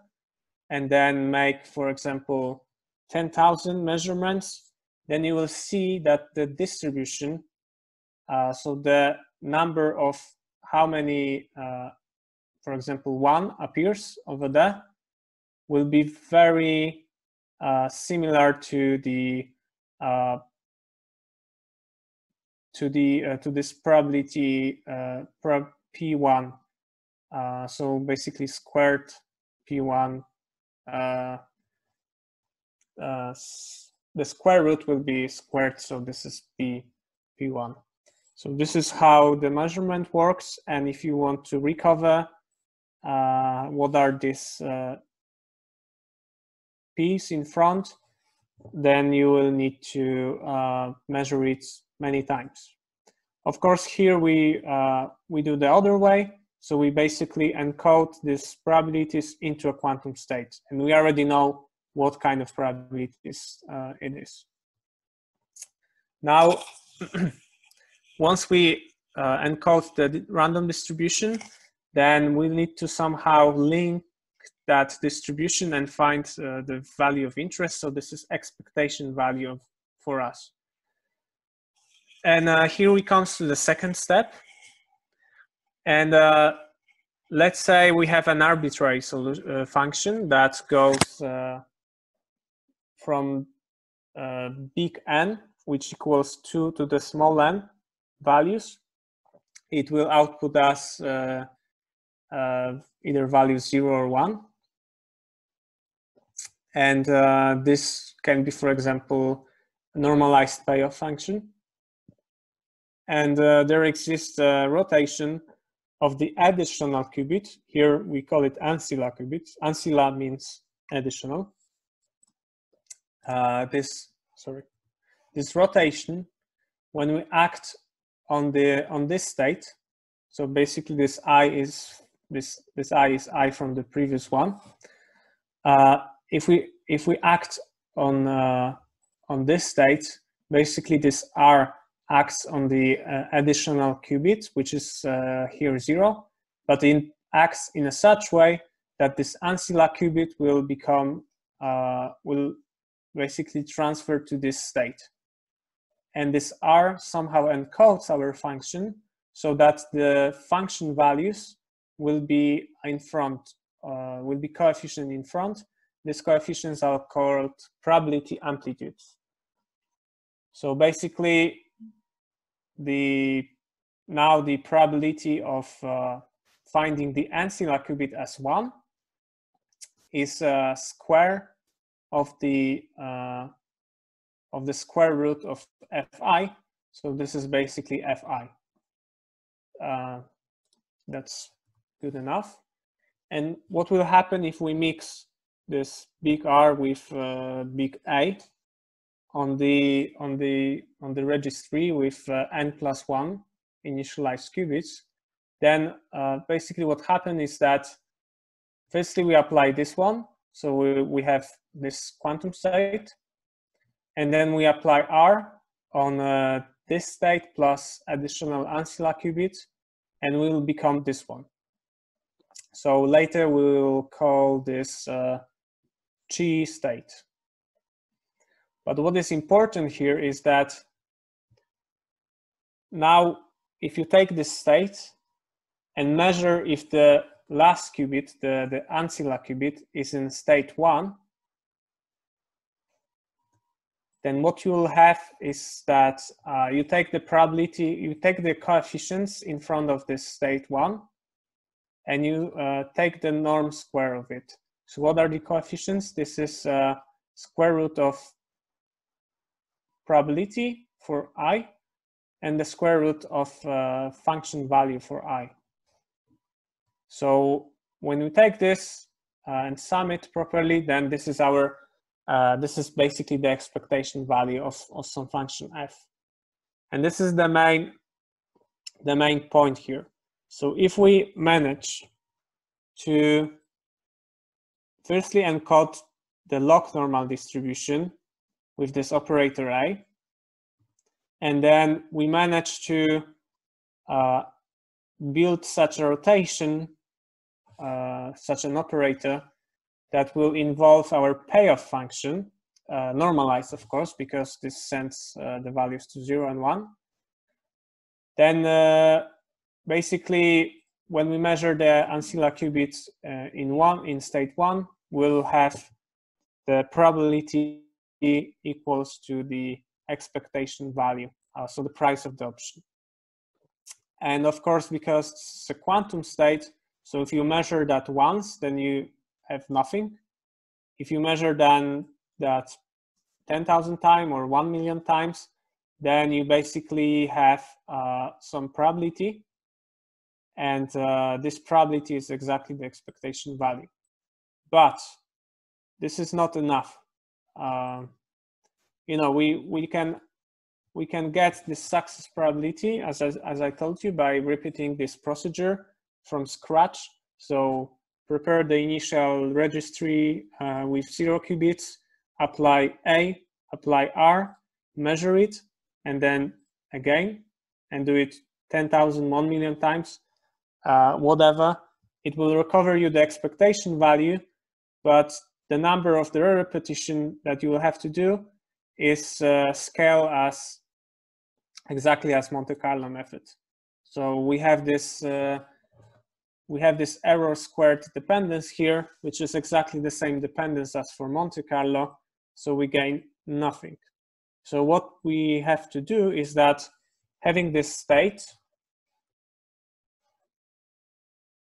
and then make, for example, 10,000 measurements, then you will see that the distribution, so the number of how many, for example, 1 appears over there, will be very similar to the to this probability P1. So basically squared P1. The square root will be squared, so this is P1. So this is how the measurement works. And if you want to recover what are these P's in front, then you will need to measure it many times. Of course, here we do the other way. So we basically encode these probabilities into a quantum state, and we already know what kind of probabilities it is. Now, once we encode the random distribution, then we need to somehow link that distribution and find the value of interest. So this is expectation value for us. And here we come to the second step. And let's say we have an arbitrary function that goes from big N, which equals 2 to the small n values. It will output us either value 0 or 1. And this can be, for example, a normalized payoff function. And there exists a rotation of the additional qubit. Here we call it ancilla qubit. Ancilla means additional. This rotation, when we act on this state, so basically this I is I from the previous one. If we act on this state, basically this R acts on the additional qubit, which is here 0, but it acts in a such way that this ancilla qubit will become will basically transfer to this state, and this R somehow encodes our function so that the function values will be in front, will be coefficient in front. These coefficients are called probability amplitudes. So basically, now the probability of finding the ancilla qubit as 1 is a square of the square root of fi. So this is basically fi. That's good enough. And what will happen if we mix this big R with big A on the registry with n+1 initialized qubits? Then basically what happened is that firstly we apply this one, so we have this quantum state, and then we apply R on this state plus additional ancilla qubit, and we will become this one. So later we will call this chi state. But what is important here is that now if you take this state and measure if the last qubit, the ancilla qubit, is in state 1, then what you will have is that you take the probability, you take the coefficients in front of this state 1, and you take the norm square of it. So what are the coefficients? This is square root of probability for I, and the square root of function value for I. So when we take this and sum it properly, then this is our this is basically the expectation value of some function f, and this is the main point here. So if we manage to firstly encode the log normal distribution with this operator A, and then we manage to build such a rotation, such an operator that will involve our payoff function, normalized of course, because this sends the values to 0 and 1. Then basically when we measure the ancilla qubits in state 1, we'll have the probability equals to the expectation value, so the price of the option. And of course, because it's a quantum state, so if you measure that once, then you have nothing. If you measure then that 10,000 times or 1 million times, then you basically have some probability, and this probability is exactly the expectation value. But this is not enough. You know, we can get this success probability, as I told you, by repeating this procedure from scratch. So prepare the initial registry with 0 qubits, apply A, apply R, measure it, and then again, and do it 10,000, 1 million times, whatever. It will recover you the expectation value, but the number of the repetition that you will have to do is scale as exactly as Monte-Carlo method. So we have this error squared dependence here, which is exactly the same dependence as for Monte-Carlo, so we gain nothing. So what we have to do is that having this state,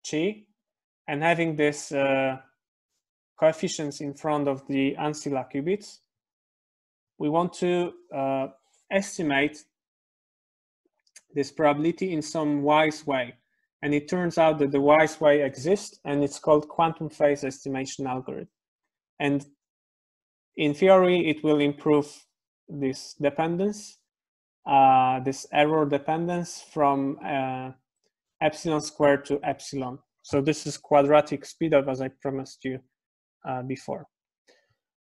chi, and having this coefficients in front of the ancilla qubits, we want to estimate this probability in some wise way. And it turns out that the wise way exists, and it's called quantum phase estimation algorithm. And in theory, it will improve this dependence, this error dependence from epsilon squared to epsilon. So this is quadratic speedup, as I promised you before.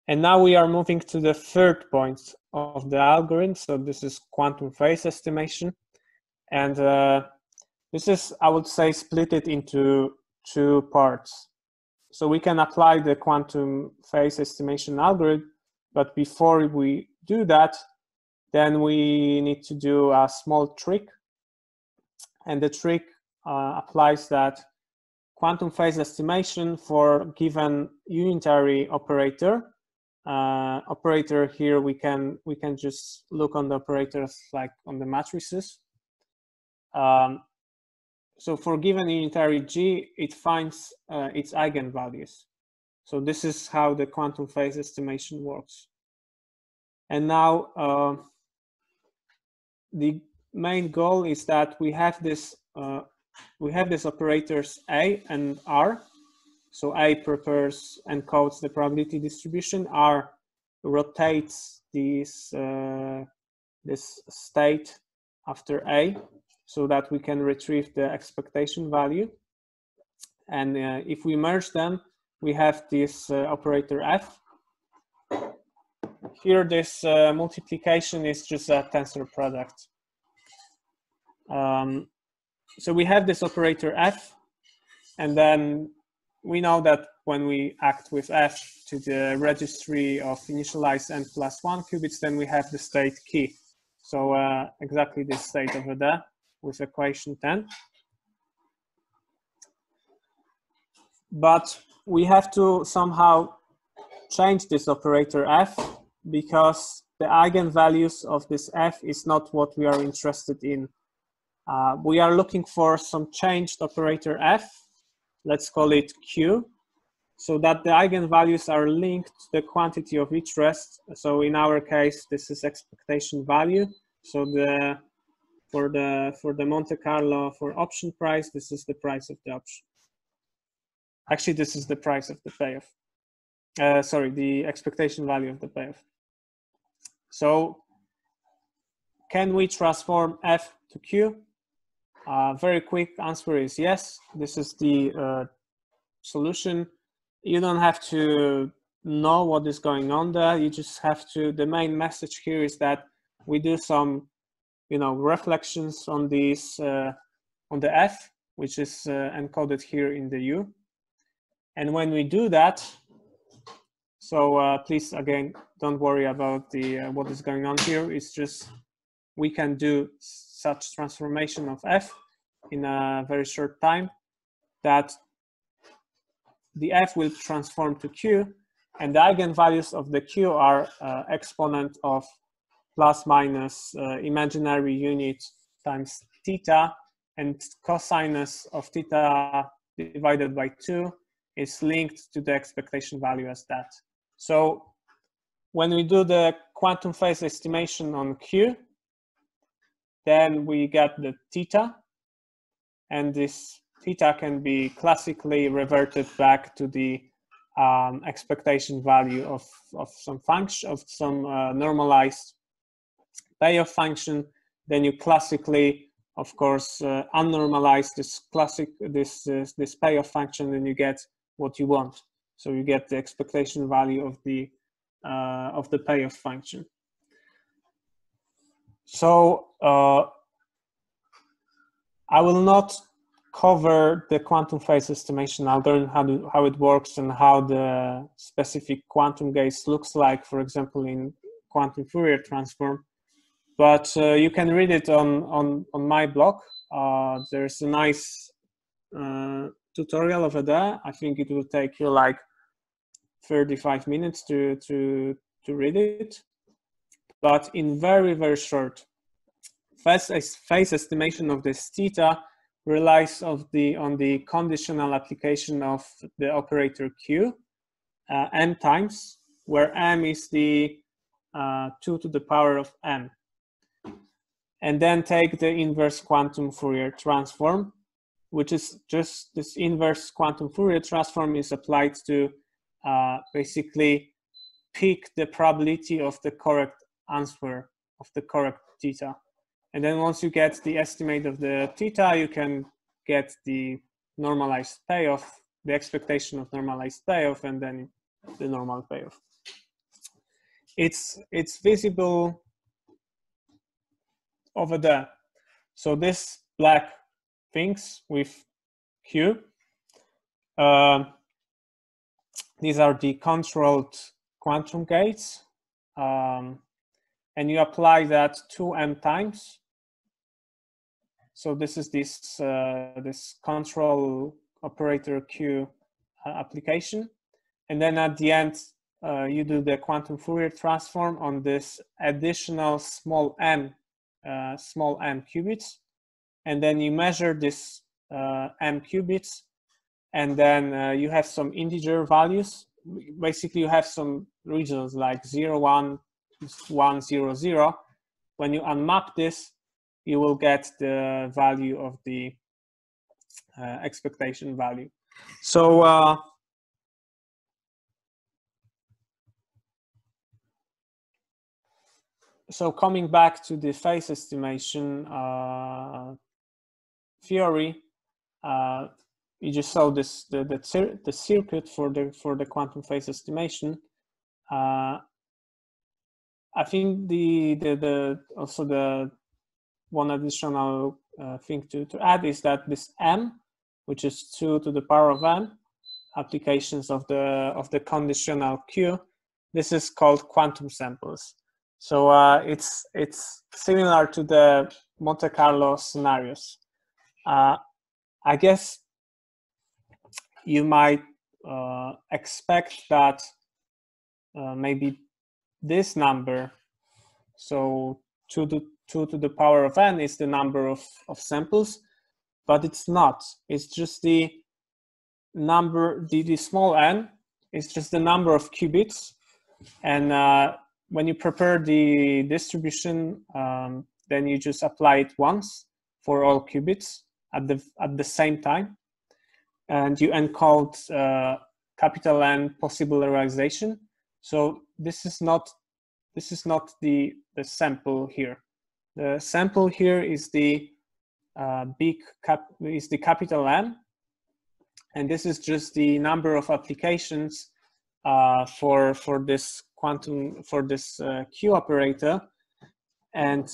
And now we are moving to the third point of the algorithm. So this is quantum phase estimation. And this is, I would say, split it into two parts. So we can apply the quantum phase estimation algorithm, but before we do that, then we need to do a small trick. And the trick applies that quantum phase estimation for given unitary operator. Operator here, we can just look on the operators like on the matrices. So for given unitary G, it finds its eigenvalues. So this is how the quantum phase estimation works. And now the main goal is that we have this operators A and R. So A prepares and encodes the probability distribution. R rotates this state after A, so that we can retrieve the expectation value. And if we merge them, we have this operator F. Here, this multiplication is just a tensor product. So we have this operator F, And then we know that when we act with f to the registry of initialized n+1 qubits, then we have the state key. So exactly this state over there with equation 10. But we have to somehow change this operator f, because the eigenvalues of this f is not what we are interested in. We are looking for some changed operator f, let's call it q, so that the eigenvalues are linked to the quantity of each rest. So in our case, this is expectation value. So for the Monte-Carlo for option price, this is the price of the option. Actually, this is the price of the payoff. Sorry, the expectation value of the payoff. So can we transform f to q? Very quick answer is yes. This is the solution. You don't have to know what is going on there. You just have to, the main message here is that we do some, reflections on these, on the f, which is encoded here in the u. And when we do that, so please, again, don't worry about the what is going on here. It's just we can do such transformation of f in a very short time that the f will transform to q, and the eigenvalues of the q are exponent of plus minus imaginary unit times theta, and cosinus of theta divided by 2 is linked to the expectation value as that. So when we do the quantum phase estimation on q, then we get the theta, and this theta can be classically reverted back to the expectation value of some function, of some normalized payoff function. Then you classically, of course, unnormalize this payoff function, and you get what you want. So you get the expectation value of the payoff function. So I will not cover the quantum phase estimation algorithm, how it works and how the specific quantum gaze looks like, for example, in quantum Fourier transform. But you can read it on my blog. There's a nice tutorial over there. I think it will take you like 35 minutes to read it. But in very, very short, phase estimation of this theta relies on the conditional application of the operator q n times, where m is the 2 to the power of n. And then take the inverse quantum Fourier transform, which is just this inverse quantum Fourier transform is applied to basically pick the probability of the correct answer of the correct theta. And then once you get the estimate of the theta, you can get the normalized payoff, the expectation of normalized payoff, and then the normal payoff. It's visible over there. So this black things with Q, these are the controlled quantum gates, and you apply that 2m times. So this is this control operator Q application, and then at the end you do the quantum Fourier transform on this additional small m qubits, and then you measure this m qubits, and then you have some integer values. Basically, you have some regions like 0, 1, 1, 0, 0. When you unmap this, you will get the value of the expectation value. So so coming back to the phase estimation theory, you just saw this the circuit for the quantum phase estimation. I think the also the one additional thing to add is that this m, which is 2 to the power of n applications of the conditional Q. This is called quantum samples. So it's similar to the Monte-Carlo scenarios. I guess you might expect that maybe this number, so 2 to the power of n, is the number of samples, but it's not. It's just the number, the small n is just the number of qubits, and when you prepare the distribution, then you just apply it once for all qubits at the same time, and you encode capital N possible realization. So this is not the sample here. The sample here is the capital N, and this is just the number of applications for this quantum, for this Q operator, and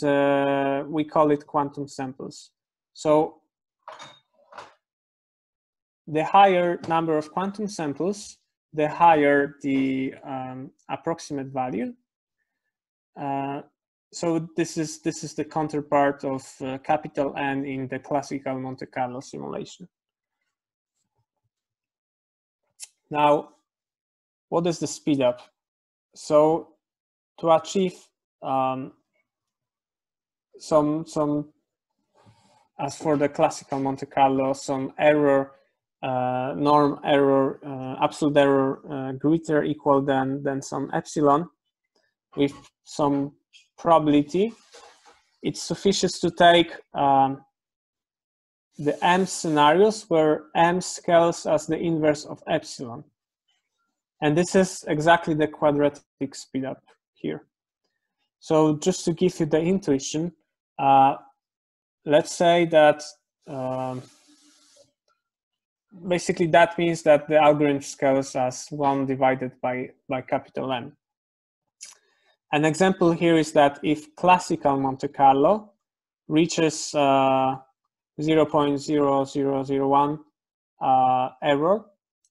we call it quantum samples. So the higher number of quantum samples, the higher the approximate value. So this is the counterpart of capital N in the classical Monte-Carlo simulation. Now, what is the speed up? So to achieve some as for the classical Monte-Carlo, some error, norm error, absolute error greater equal than some epsilon with some probability, it's sufficient to take the M scenarios where M scales as the inverse of epsilon. And this is exactly the quadratic speedup here. So just to give you the intuition, let's say that basically that means that the algorithm scales as 1 divided by capital N. An example here is that if classical Monte-Carlo reaches 0.0001 error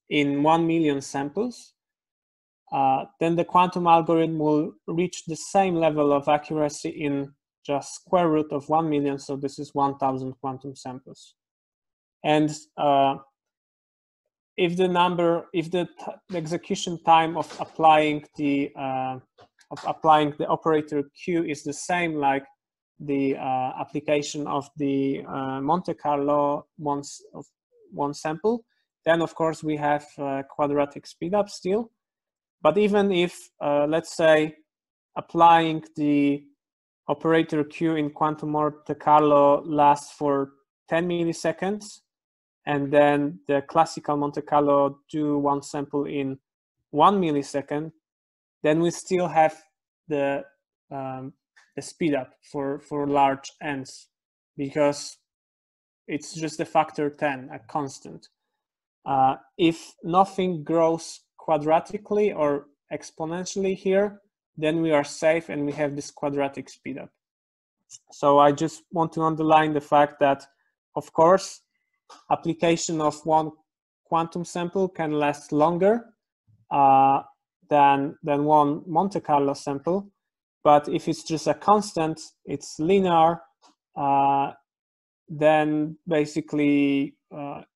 in 1 million samples, then the quantum algorithm will reach the same level of accuracy in just square root of 1 million. So this is 1,000 quantum samples. And if the execution time of applying the operator Q is the same like the application of the Monte-Carlo one sample, then of course we have quadratic speedup still. But even if, let's say, applying the operator Q in quantum Monte-Carlo lasts for 10 milliseconds, and then the classical Monte-Carlo do one sample in 1 millisecond, then we still have the speed up for large n's, because it's just a factor 10, a constant. If nothing grows quadratically or exponentially here, then we are safe and we have this quadratic speed up. So I just want to underline the fact that, of course, application of one quantum sample can last longer than one Monte-Carlo sample, but if it's just a constant, it's linear, then basically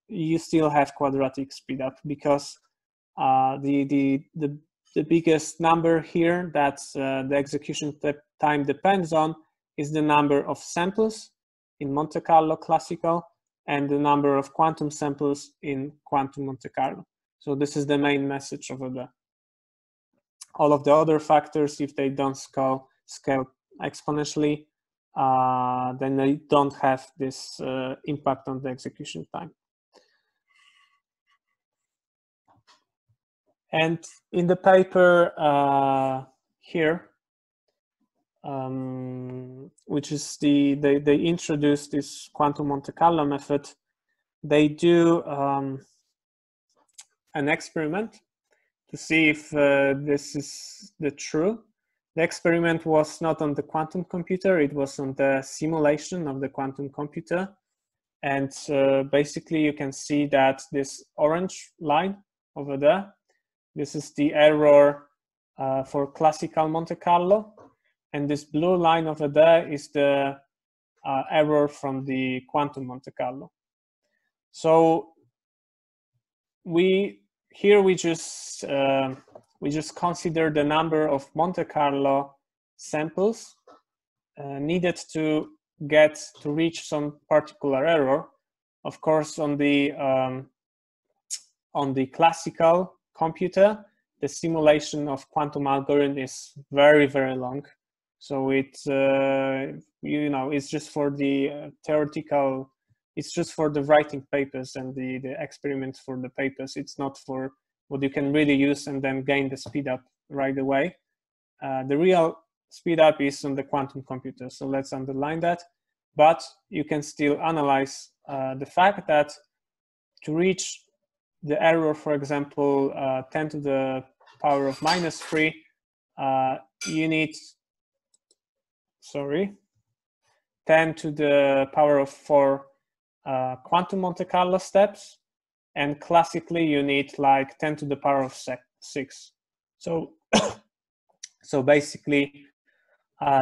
you still have quadratic speedup, because the biggest number here that the execution time depends on is the number of samples in Monte-Carlo classical and the number of quantum samples in quantum Monte-Carlo. So this is the main message over there. All of the other factors, if they don't scale exponentially, then they don't have this impact on the execution time. And in the paper here, which is they introduced this quantum Monte-Carlo method, they do an experiment to see if this is the true. The experiment was not on the quantum computer, it was on the simulation of the quantum computer. And basically you can see that this orange line over there, this is the error for classical Monte-Carlo, and this blue line over there is the error from the quantum Monte-Carlo. So we just consider the number of Monte-Carlo samples needed to reach some particular error. Of course, on the classical computer, the simulation of quantum algorithm is very, very long. So it's it's just for the theoretical. It's just for the writing papers and the experiments for the papers. It's not for what you can really use and then gain the speed up right away. The real speed up is on the quantum computer. So let's underline that. But you can still analyze the fact that to reach the error, for example, 10 to the power of -3, you need, 10 to the power of 4 quantum Monte Carlo steps, and classically you need like 10 to the power of 6. So so basically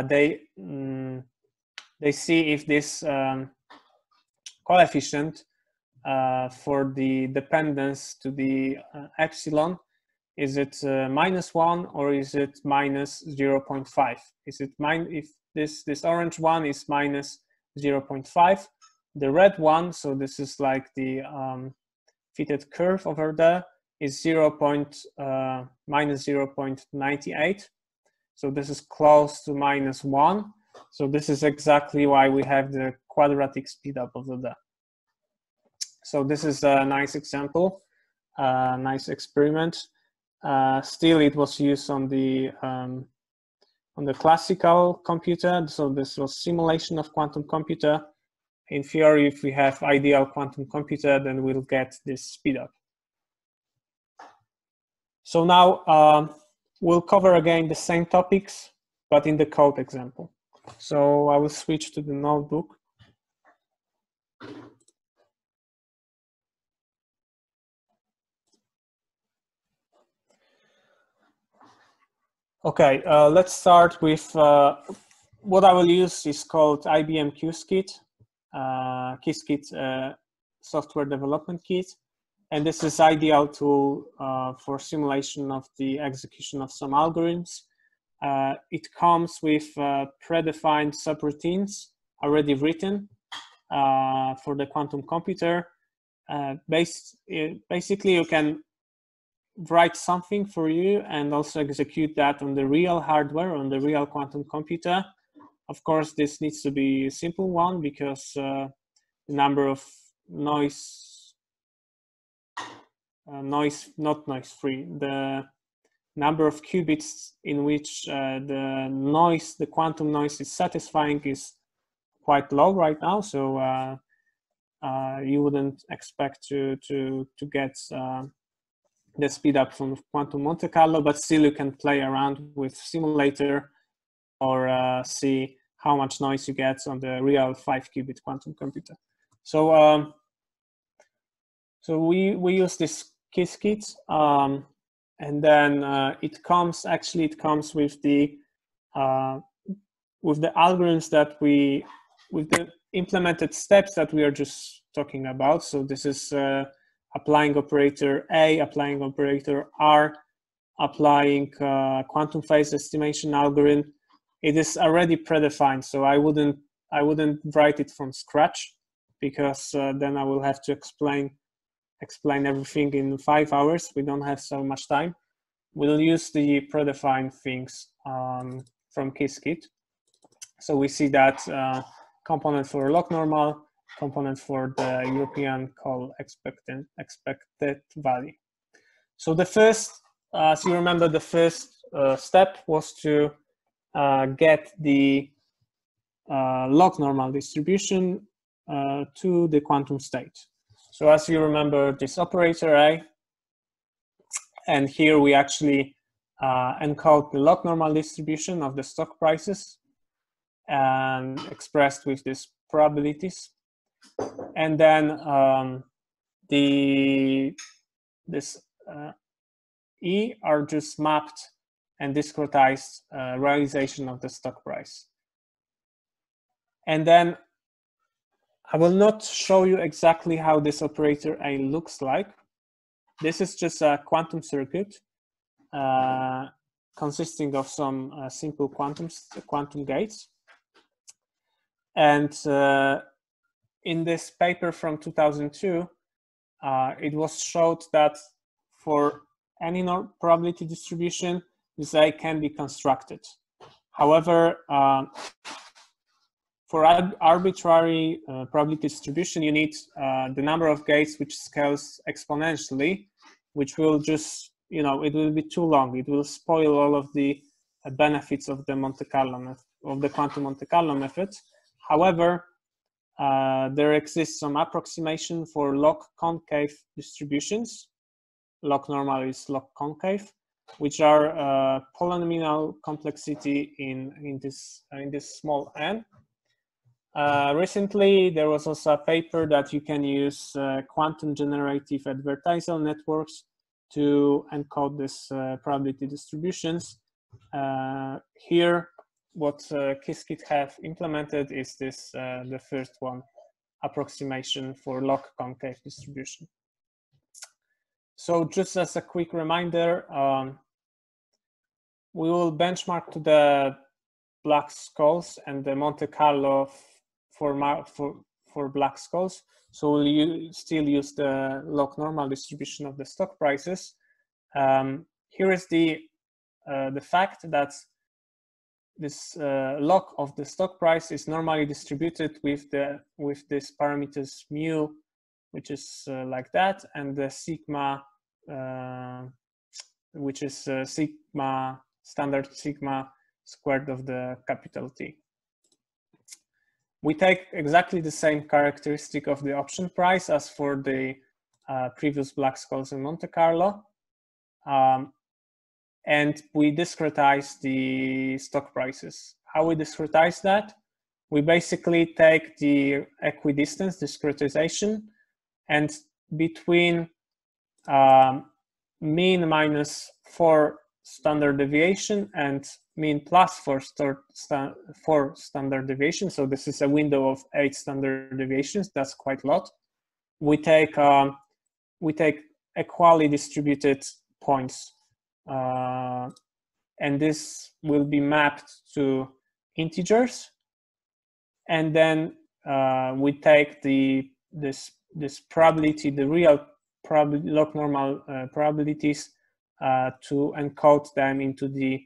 they see if this coefficient for the dependence to the epsilon, is it -1 or is it -0.5? Is it if this orange one is -0.5, the red one, so this is like the fitted curve over there, is -0.98. So this is close to -1. So this is exactly why we have the quadratic speed up over there. So this is a nice example, nice experiment. Still, it was used on the classical computer. So this was simulation of quantum computer. In theory, if we have ideal quantum computer, then we'll get this speed up. So now we'll cover again the same topics, but in the code example. So I will switch to the notebook. Okay, let's start with what I will use is called IBM Qiskit, Qiskit software development kit. And this is ideal tool for simulation of the execution of some algorithms. It comes with predefined subroutines already written for the quantum computer. Basically, you can write something for you and also execute that on the real hardware, on the real quantum computer. Of course, this needs to be a simple one because the number of not noise-free, the number of qubits in which the quantum noise is satisfying is quite low right now. So you wouldn't expect to get the speed up from quantum Monte Carlo, but still you can play around with simulator or see how much noise you get on the real 5-qubit quantum computer. So so we use this Qiskit, and then it comes with the algorithms that with the implemented steps that we are just talking about. So this is applying operator A, applying operator R, applying quantum phase estimation algorithm. It is already predefined, so I wouldn't write it from scratch, because then I will have to explain everything in 5 hours. We don't have so much time. We'll use the predefined things from Qiskit. So we see that component for log normal, component for the European call expected value. So the first, as you remember, the first step was to get the log normal distribution to the quantum state. So as you remember, this operator A, and here we actually encode the log normal distribution of the stock prices and expressed with these probabilities. and then this E are just mapped and discretized realization of the stock price. And then I will not show you exactly how this operator A looks like. This is just a quantum circuit consisting of some simple quantum gates. And in this paper from 2002, it was showed that for any probability distribution, this A can be constructed. However, for arbitrary probability distribution, you need the number of gates which scales exponentially, which will just, it will be too long. It will spoil all of the benefits of the Monte-Carlo of the quantum Monte-Carlo method. However, there exists some approximation for log concave distributions. Log normal is log concave, which are polynomial complexity in this small n. Recently, there was also a paper that you can use quantum generative adversarial networks to encode this probability distributions. Here, what Qiskit have implemented is this the first one, approximation for log concave distribution. So just as a quick reminder, we will benchmark to the Black-Scholes and the Monte-Carlo for Black-Scholes. So we'll still use the log normal distribution of the stock prices. Here is the fact that this log of the stock price is normally distributed with this parameters mu, which is like that, and the sigma, which is sigma, standard sigma squared of the capital T. We take exactly the same characteristic of the option price as for the previous Black-Scholes and Monte-Carlo. And we discretize the stock prices. How we discretize that? We basically take the equidistance discretization, and between mean minus 4 standard deviation and mean plus 4 standard deviation. So this is a window of 8 standard deviations. That's quite a lot. We take equally distributed points, and this will be mapped to integers. And then we take this probability, the real log normal probabilities, to encode them into the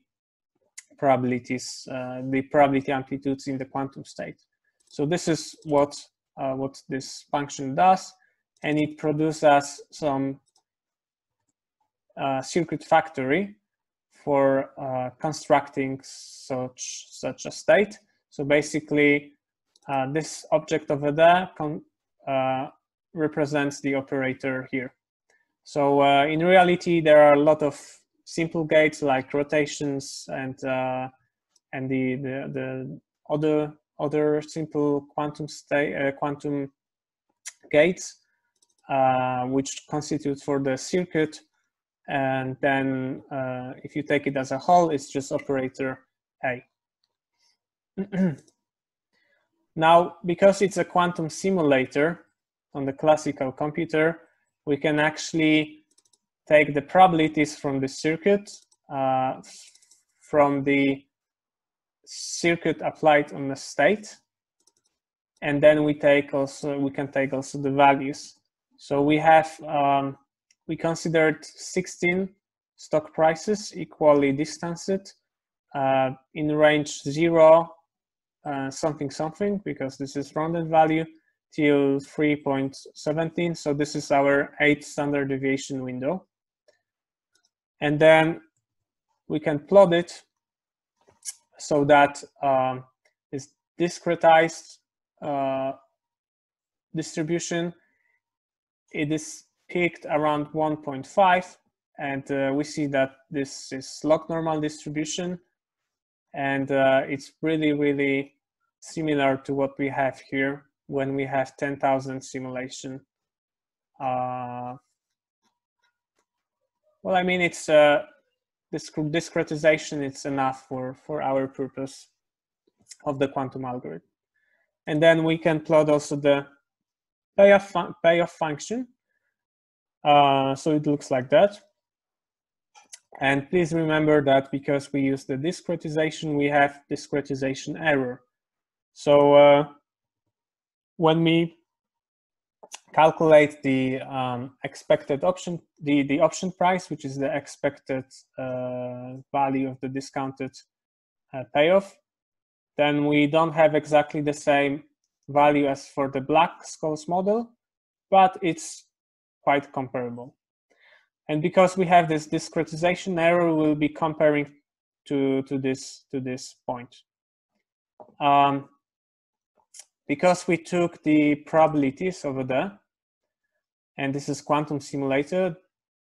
probabilities, the probability amplitudes in the quantum state. So this is what this function does, and it produces some circuit factory for constructing such a state. So basically, this object over there represents the operator here. So in reality, there are a lot of simple gates like rotations and the other simple quantum gates, which constitute for the circuit. And then if you take it as a whole, it's just operator A. Now, because it's a quantum simulator on the classical computer, we can actually take the probabilities from the circuit, from the circuit applied on the state, and then we can take also the values. So we have we considered 16 stock prices equally distanced in range 0 something, because this is rounded value, till 3.17. So this is our 8 standard deviation window. And then we can plot it so that this discretized distribution, it is peaked around 1.5, and we see that this is log normal distribution, and it's really similar to what we have here when we have 10,000 simulation. Well, I mean, it's discretization. It's enough for our purpose of the quantum algorithm. And then we can plot also the payoff function. So it looks like that. And please remember that because we use the discretization, we have discretization error. So when we calculate the expected option, the option price, which is the expected value of the discounted payoff, then we don't have exactly the same value as for the Black-Scholes model, but it's quite comparable. And because we have this discretization error, we'll be comparing to this point. Because we took the probabilities over there, and this is quantum simulated,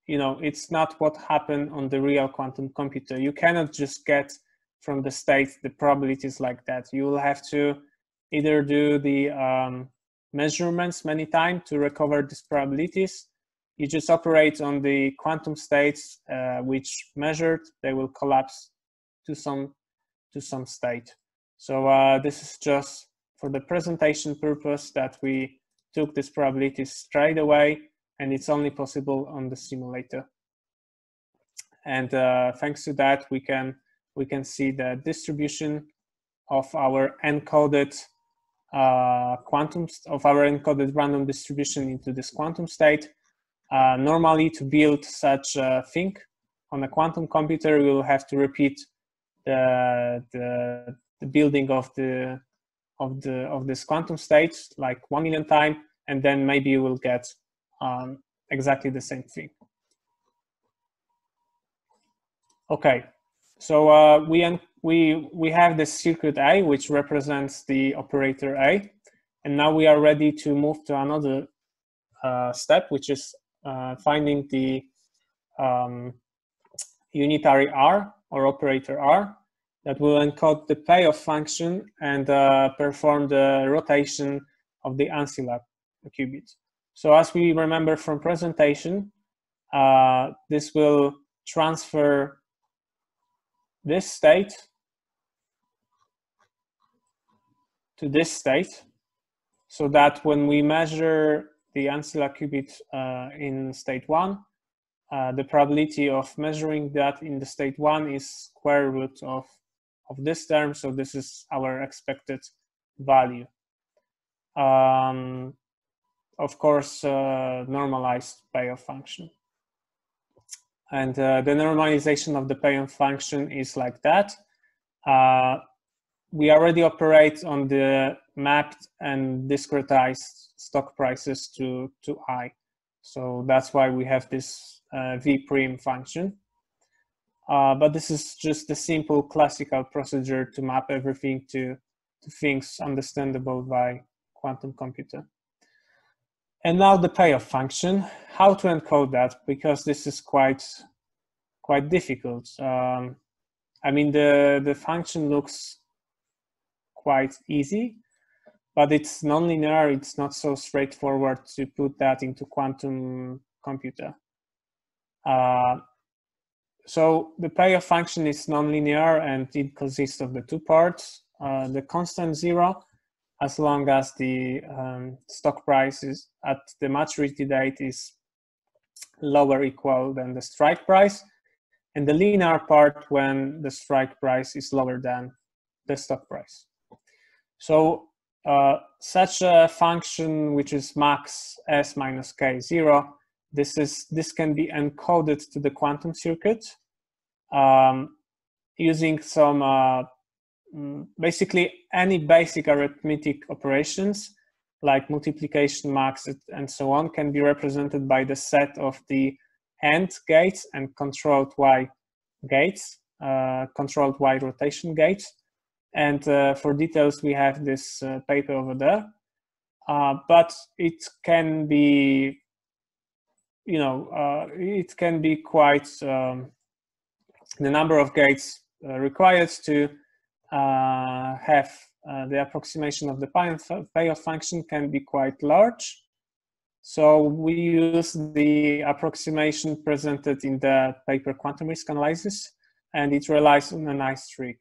you know, it's not what happened on the real quantum computer. You cannot just get from the state the probabilities like that. You will have to either do the measurements many times to recover these probabilities. You just operate on the quantum states which measured, they will collapse to some state. So this is just for the presentation purpose that we took this probability straight away, and it's only possible on the simulator. And thanks to that, we can see the distribution of our encoded encoded random distribution into this quantum state. Normally, to build such a thing on a quantum computer, we will have to repeat the building of this quantum state like 1 million times, and then maybe you will get exactly the same thing. Okay, so we have this circuit A, which represents the operator A, and now we are ready to move to another step, which is finding the unitary R or operator R that will encode the payoff function and perform the rotation of the ancilla qubit. So as we remember from presentation, this will transfer this state to this state, so that when we measure the ancilla qubit in state 1, the probability of measuring that in the state 1 is square root of this term, so this is our expected value. Of course, normalized payoff function. And the normalization of the payoff function is like that. We already operate on the mapped and discretized stock prices to I. So that's why we have this V' function. But this is just a simple classical procedure to map everything to things understandable by quantum computer. And now the payoff function, how to encode that, because this is quite difficult. I mean, the function looks quite easy, but it's nonlinear. It's not so straightforward to put that into quantum computer. So the payoff function is nonlinear, and it consists of the two parts. The constant 0, as long as the stock price is at the maturity date is lower or equal than the strike price, and the linear part when the strike price is lower than the stock price. So such a function, which is max s minus k 0, this can be encoded to the quantum circuit using some basically any basic arithmetic operations like multiplication, max, and so on can be represented by the set of the AND gates and controlled Y gates, controlled Y rotation gates. And for details, we have this paper over there. But it can be, it can be quite the number of gates required to have the approximation of the payoff function can be quite large. So we use the approximation presented in the paper Quantum Risk Analysis, and it relies on a nice trick.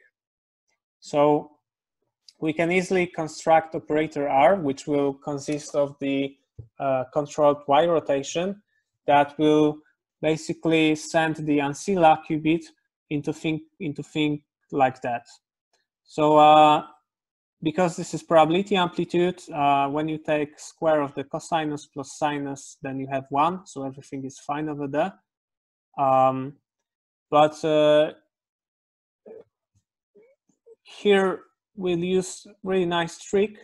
So we can easily construct operator R, which will consist of the controlled Y rotation that will basically send the ancilla qubit into thing like that. So because this is probability amplitude, when you take square of the cosinus plus sinus, then you have 1, so everything is fine over there. But here we'll use really nice trick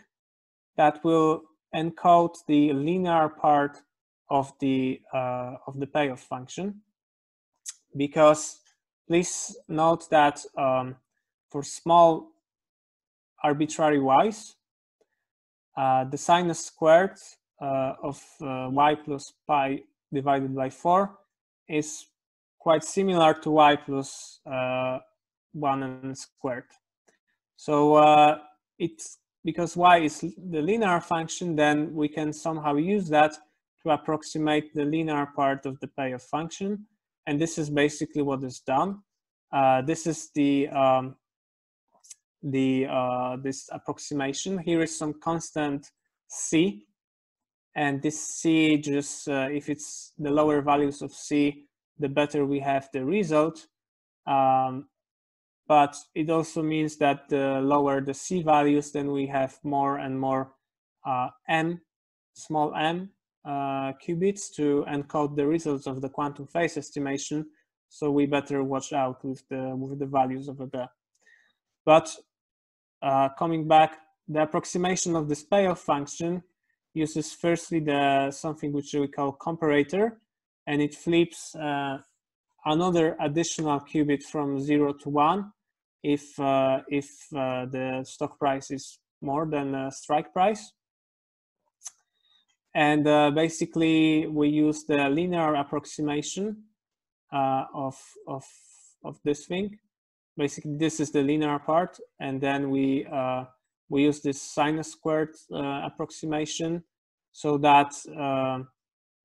that will encode the linear part of the payoff function, because please note that for small arbitrary y's, the sinus squared of y plus pi divided by 4 is quite similar to y plus 1 squared. So it's because y is the linear function, then we can somehow use that to approximate the linear part of the payoff function, and this is basically what is done. This is this approximation. Here is some constant c, and this c just if it's the lower values of c, the better we have the result. But it also means that the lower the c values, then we have more and more small m qubits to encode the results of the quantum phase estimation. So we better watch out with the values over there. But coming back, the approximation of this payoff function uses firstly something which we call comparator, and it flips another additional qubit from 0 to 1 if the stock price is more than strike price. And basically we use the linear approximation of this thing. Basically this is the linear part, and then we use this sinus squared approximation, so that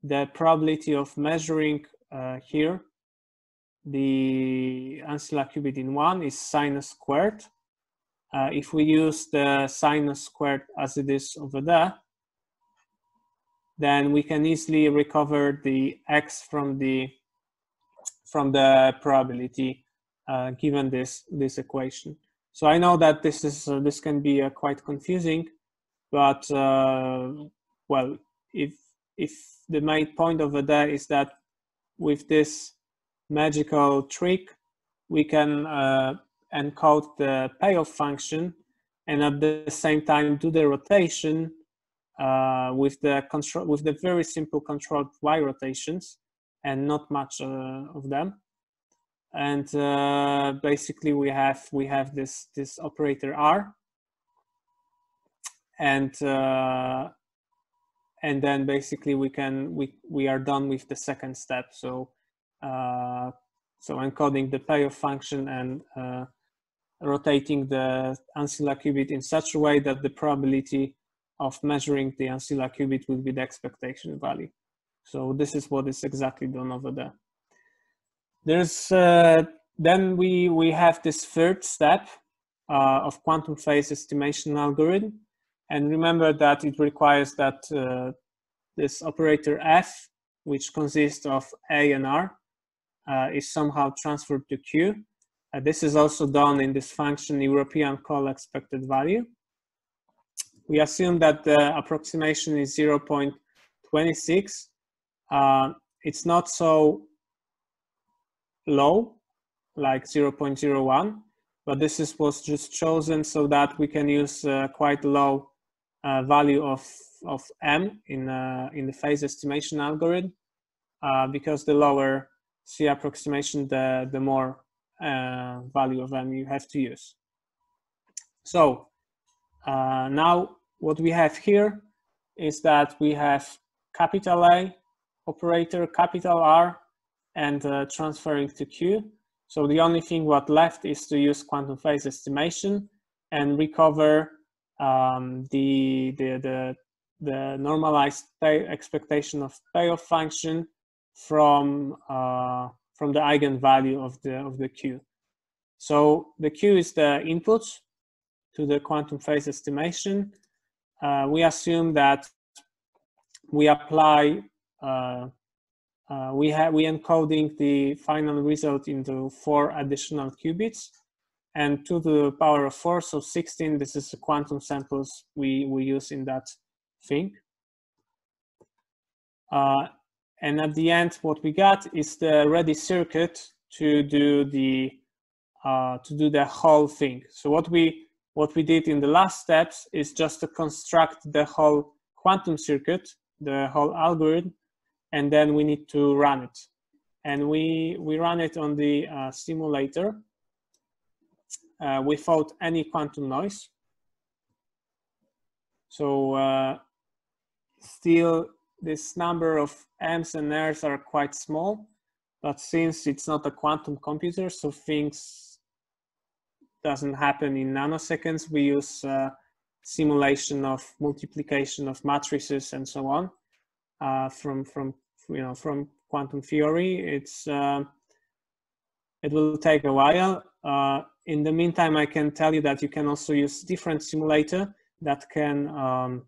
the probability of measuring here the ancilla qubit in 1 is sinus squared. If we use the sinus squared as it is over there, then we can easily recover the x from the probability given this equation. So I know that this can be quite confusing, but well, if the main point over there is that with this magical trick we can encode the payoff function and at the same time do the rotation with the very simple controlled y rotations and not much of them. And basically we have this operator R, and then basically we are done with the second step. So encoding the payoff function and rotating the ancilla qubit in such a way that the probability of measuring the ancilla qubit will be the expectation value. So this is what is exactly done over there. There's then we have this third step of quantum phase estimation algorithm, and remember that it requires that this operator F, which consists of A and R, is somehow transferred to Q. This is also done in this function European call expected value. We assume that the approximation is 0.26. It's not so low, like 0.01, but this was just chosen so that we can use quite low value of m in the phase estimation algorithm, because the lower C approximation, the more value of m you have to use. So now what we have here is that we have capital A operator, capital R, and transferring to Q. So the only thing what left is to use quantum phase estimation and recover the normalized expectation of payoff function from the eigenvalue of the Q. So the Q is the input to the quantum phase estimation. We assume that we apply we encoding the final result into 4 additional qubits, and 2 to the power of 4, so 16. This is the quantum samples we use in that thing. And at the end, what we got is the ready circuit to do the whole thing. So what we did in the last steps is just to construct the whole quantum circuit, the whole algorithm, and then we need to run it. And we run it on the simulator without any quantum noise. So still, this number of M's and R's are quite small, but since it's not a quantum computer, so things doesn't happen in nanoseconds, we use simulation of multiplication of matrices and so on from quantum theory. It will take a while. In the meantime, I can tell you that you can also use different simulator that can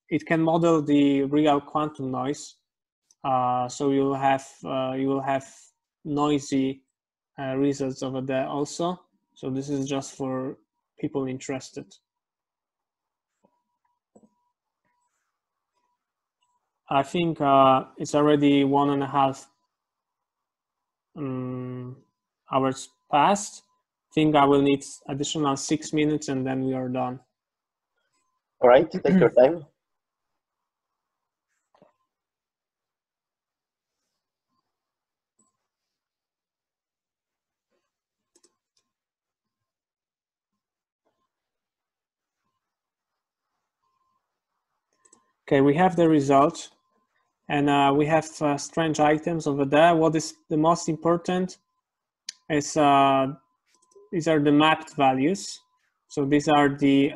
it can model the real quantum noise. So you will have noisy results over there also. So this is just for people interested. I think it's already 1.5 hours past. I think I will need additional 6 minutes and then we are done. All right, take your time. Okay, we have the results, and we have strange items over there. What is the most important is these are the mapped values. So these are the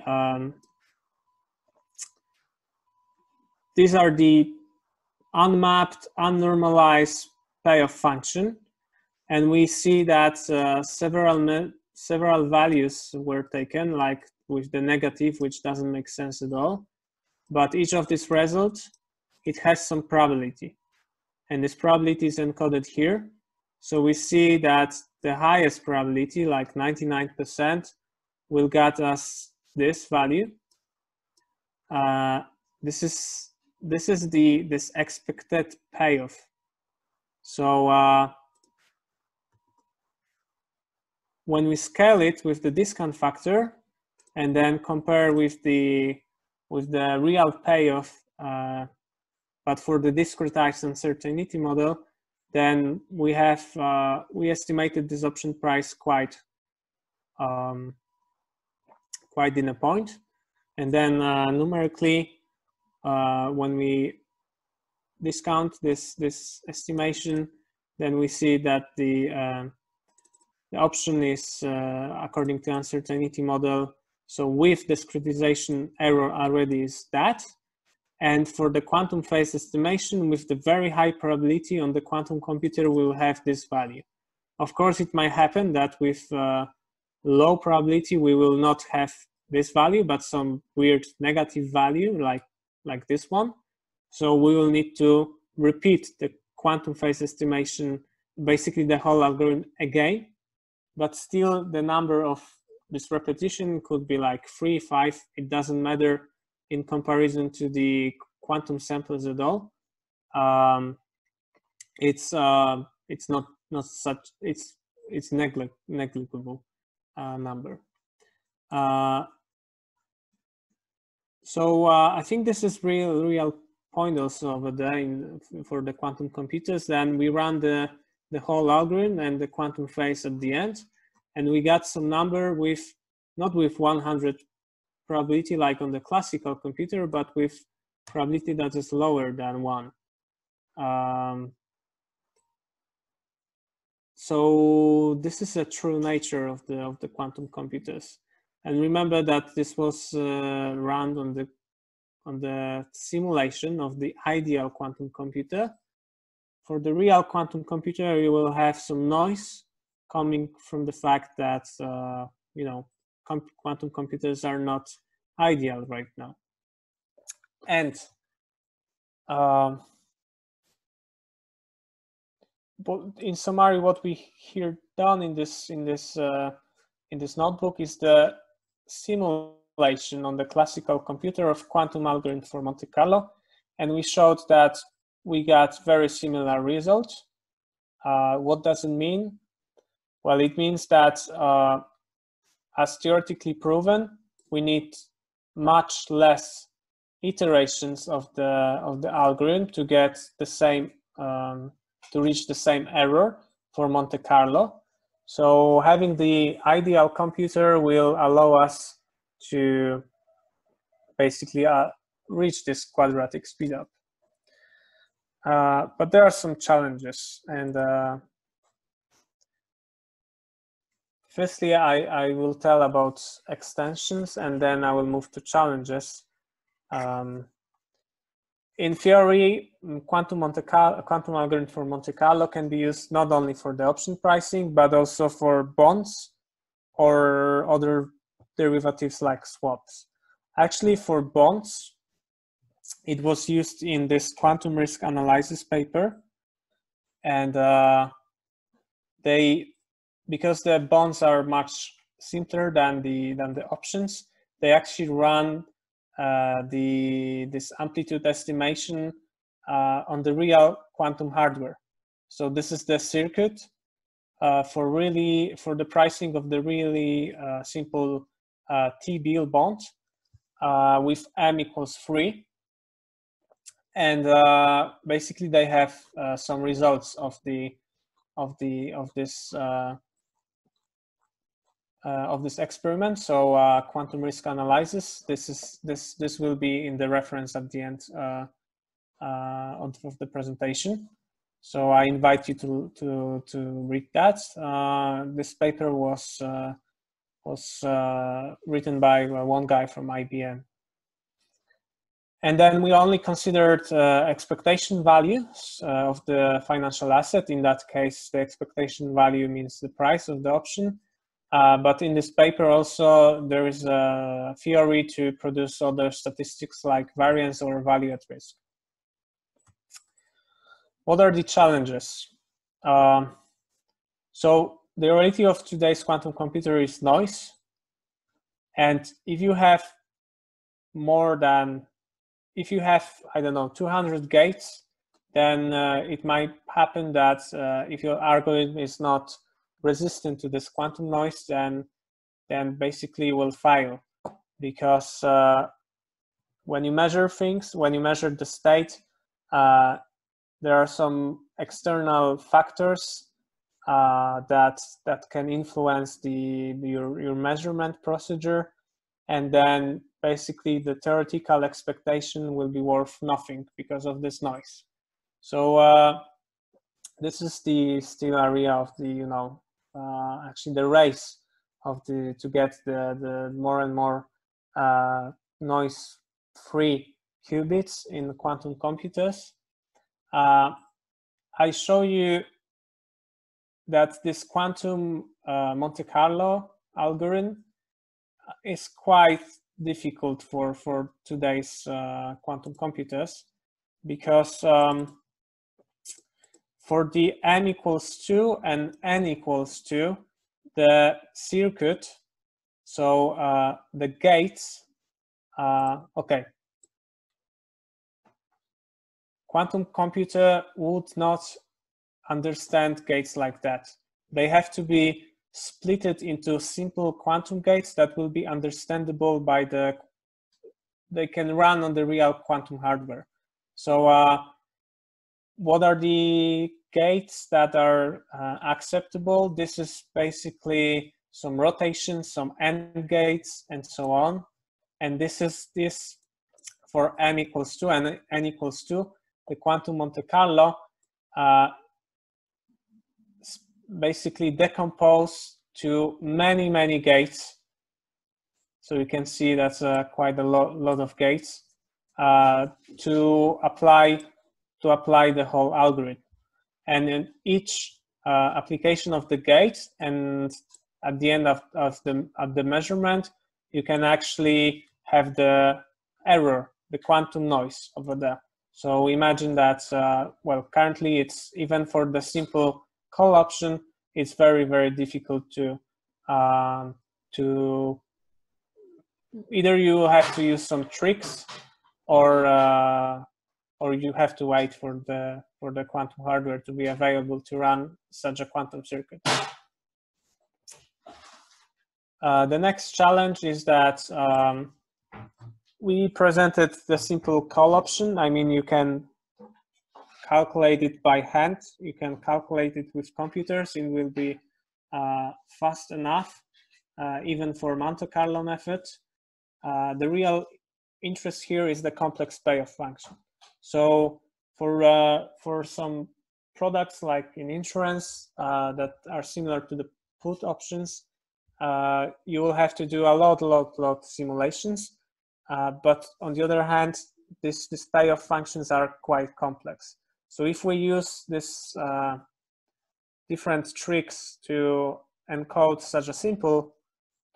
unmapped, unnormalized payoff function, and we see that several values were taken, like with the negative, which doesn't make sense at all. But each of these results, it has some probability, and this probability is encoded here. So we see that the highest probability, like 99%, will get us this value. This is this expected payoff. So when we scale it with the discount factor and then compare with the real payoff, but for the discretized uncertainty model, then we have we estimated this option price quite in a point, and then numerically, when we discount this estimation, then we see that the option is according to uncertainty model. So with discretization error already is that. And for the quantum phase estimation, with the very high probability on the quantum computer, we will have this value. Of course, it might happen that with low probability, we will not have this value, but some weird negative value like this one. So we will need to repeat the quantum phase estimation, basically the whole algorithm again, but still the number of this repetition could be like 3, 5, it doesn't matter in comparison to the quantum samples at all. It's not such, it's negligible number. So I think this is real point also over there for the quantum computers. Then we run the whole algorithm and the quantum phase at the end, and we got some number with not with 100 probability like on the classical computer, but with probability that is lower than 1. So this is a true nature of the quantum computers. And remember that this was run on the simulation of the ideal quantum computer. For the real quantum computer, you will have some noise coming from the fact that quantum computers are not ideal right now. And but in summary, what we here done in this notebook is the simulation on the classical computer of quantum algorithm for Monte-Carlo, and we showed that we got very similar results. What does it mean? Well, it means that as theoretically proven, we need much less iterations of the algorithm to get the same to reach the same error for Monte-Carlo. So having the ideal computer will allow us to basically reach this quadratic speedup. But there are some challenges, and firstly, I will tell about extensions, and then I will move to challenges. In theory, quantum algorithm for Monte-Carlo can be used not only for the option pricing, but also for bonds or other derivatives like swaps. Actually, for bonds, it was used in this quantum risk analysis paper, and because the bonds are much simpler than the options, they actually run this amplitude estimation on the real quantum hardware. So this is the circuit for the pricing of the really simple T-bill bond with m equals 3, and basically they have some results of this experiment. So quantum risk analysis. This will be in the reference at the end of the presentation. So I invite you to read that. This paper was written by one guy from IBM. And then we only considered expectation values of the financial asset. In that case, the expectation value means the price of the option. But in this paper also, there is a theory to produce other statistics like variance or value at risk. What are the challenges? So the reality of today's quantum computer is noise. And if you have I don't know, 200 gates, then it might happen that if your algorithm is not resistant to this quantum noise, then basically will fail, because when you measure things, when you measure the state, there are some external factors that can influence your measurement procedure, and then basically the theoretical expectation will be worth nothing because of this noise. So this is the still area of the actually the race of to get the more and more noise-free qubits in quantum computers. I show you that this quantum Monte-Carlo algorithm is quite difficult for today's quantum computers, because for the m equals 2 and n equals 2, the circuit, so the gates, okay, quantum computer would not understand gates like that. They have to be splitted into simple quantum gates that will be understandable by they can run on the real quantum hardware. So what are the gates that are acceptable? This is basically some rotations, some AND gates, and so on. And this for m equals 2 and n equals 2, the quantum Monte-Carlo basically decompose to many gates, So you can see that's quite a lot of gates to apply the whole algorithm. And in each application of the gate, and at the end of the measurement, you can actually have the error, the quantum noise over there. So imagine that, well, currently it's, even for the simple call option, it's very, very difficult to either you have to use some tricks, or you have to wait for the quantum hardware to be available to run such a quantum circuit. The next challenge is that we presented the simple call option. I mean, you can calculate it by hand. You can calculate it with computers. It will be fast enough, even for Monte-Carlo method. The real interest here is the complex payoff function. So for some products like in insurance that are similar to the put options, you will have to do a lot simulations. But on the other hand, these payoff functions are quite complex. So if we use this different tricks to encode such a simple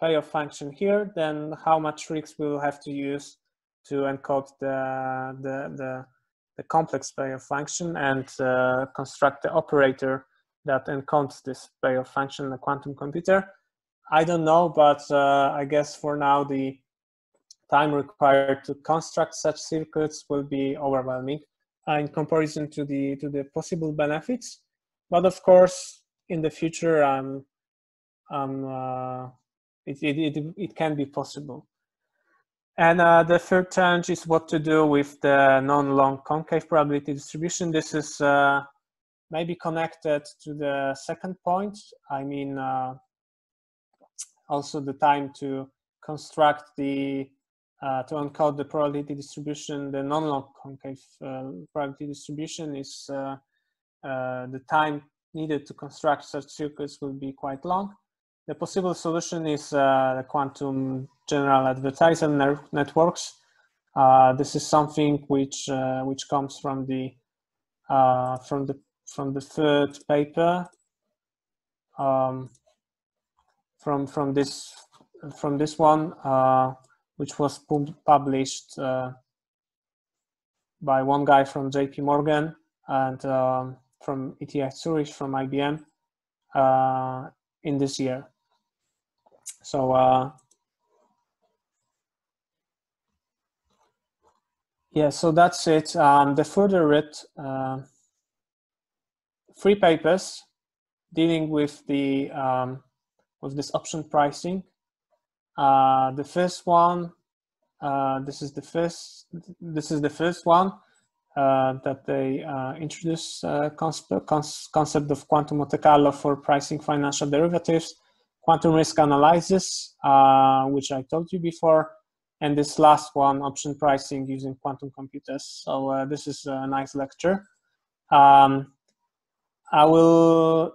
payoff function here, then how much tricks we'll have to use to encode the complex payoff function and construct the operator that encodes this payoff function in a quantum computer. I don't know, but I guess for now the time required to construct such circuits will be overwhelming in comparison to the possible benefits. But of course, in the future, it can be possible. And the third challenge is what to do with the non-long concave probability distribution. This is maybe connected to the second point. I mean, also the time to construct to encode the probability distribution, the non-long concave probability distribution is the time needed to construct such circuits will be quite long. The possible solution is the quantum general adversarial networks. This is something which comes from the third paper, from this one, which was published by one guy from JP Morgan and from ETH Zurich, from IBM, in this year. So yeah, so that's it. The further read 3 papers dealing with the with this option pricing. The first one, this is the first one that they introduced concept of quantum Monte-Carlo for pricing financial derivatives, quantum risk analysis, which I told you before, and this last one, option pricing using quantum computers. So this is a nice lecture. I will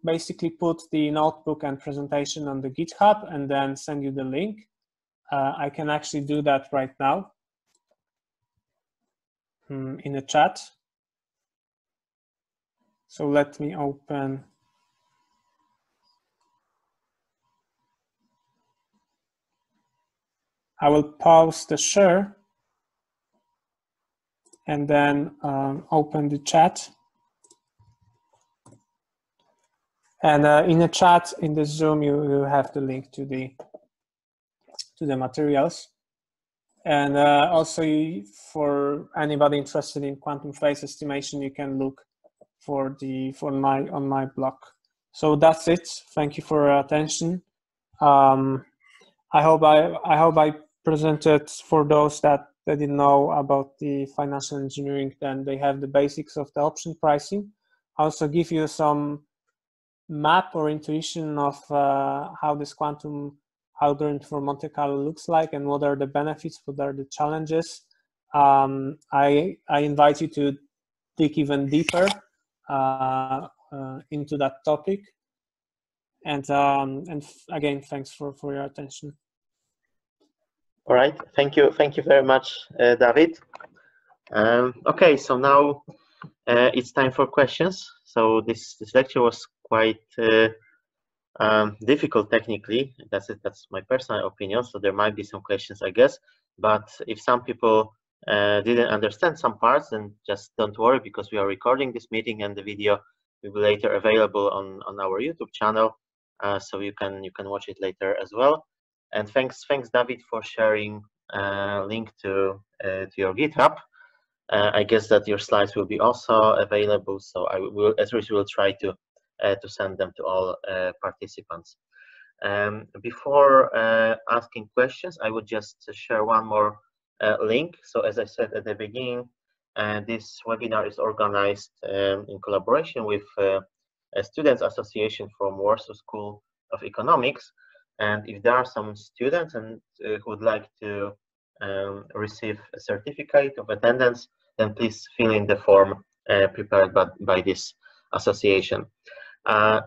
basically put the notebook and presentation on the GitHub and then send you the link. I can actually do that right now in the chat. So let me open. I will pause the share and then open the chat. And in the chat, in the Zoom, you have the link to the materials. And also, for anybody interested in quantum phase estimation, you can look on my blog. So that's it. Thank you for your attention. I hope I presented, for those that didn't know about the financial engineering, then they have the basics of the option pricing. I also give you some map or intuition of how this quantum algorithm for Monte-Carlo looks like and what are the benefits, what are the challenges. I invite you to dig even deeper into that topic. And again, thanks for your attention. All right, thank you very much, David. Okay, so now it's time for questions. So this lecture was quite difficult technically. That's my personal opinion. So there might be some questions, I guess. But if some people didn't understand some parts, then just don't worry, because we are recording this meeting and the video will be later available on our YouTube channel, so you can watch it later as well. And thanks David for sharing link to your GitHub. I guess that your slides will be also available, so I will try to send them to all participants. Before asking questions, I would just share one more link. So as I said at the beginning, this webinar is organized in collaboration with a Students Association from Warsaw School of Economics. And if there are some students and who would like to receive a certificate of attendance, then please fill in the form prepared by this association.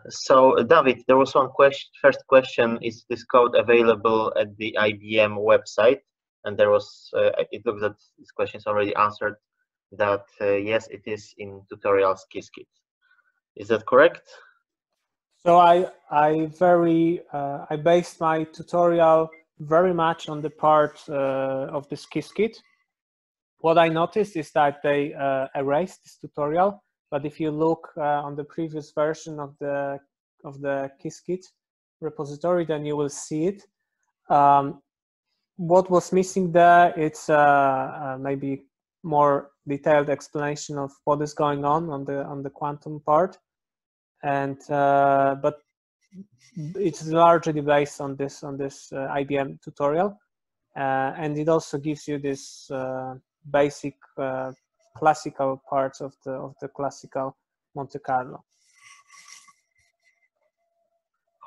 So David, there was one question. First question: is this code available at the IBM website? And there was, it looks that this question is already answered, that yes, it is in tutorials Qiskit. Is that correct? So I based my tutorial very much on the part of this Qiskit. What I noticed is that they erased this tutorial, but if you look on the previous version of the Qiskit repository, then you will see it. What was missing there, it's maybe more detailed explanation of what is going on the quantum part, and but it's largely based on this IBM tutorial, and it also gives you this basic classical parts of the classical Monte-Carlo.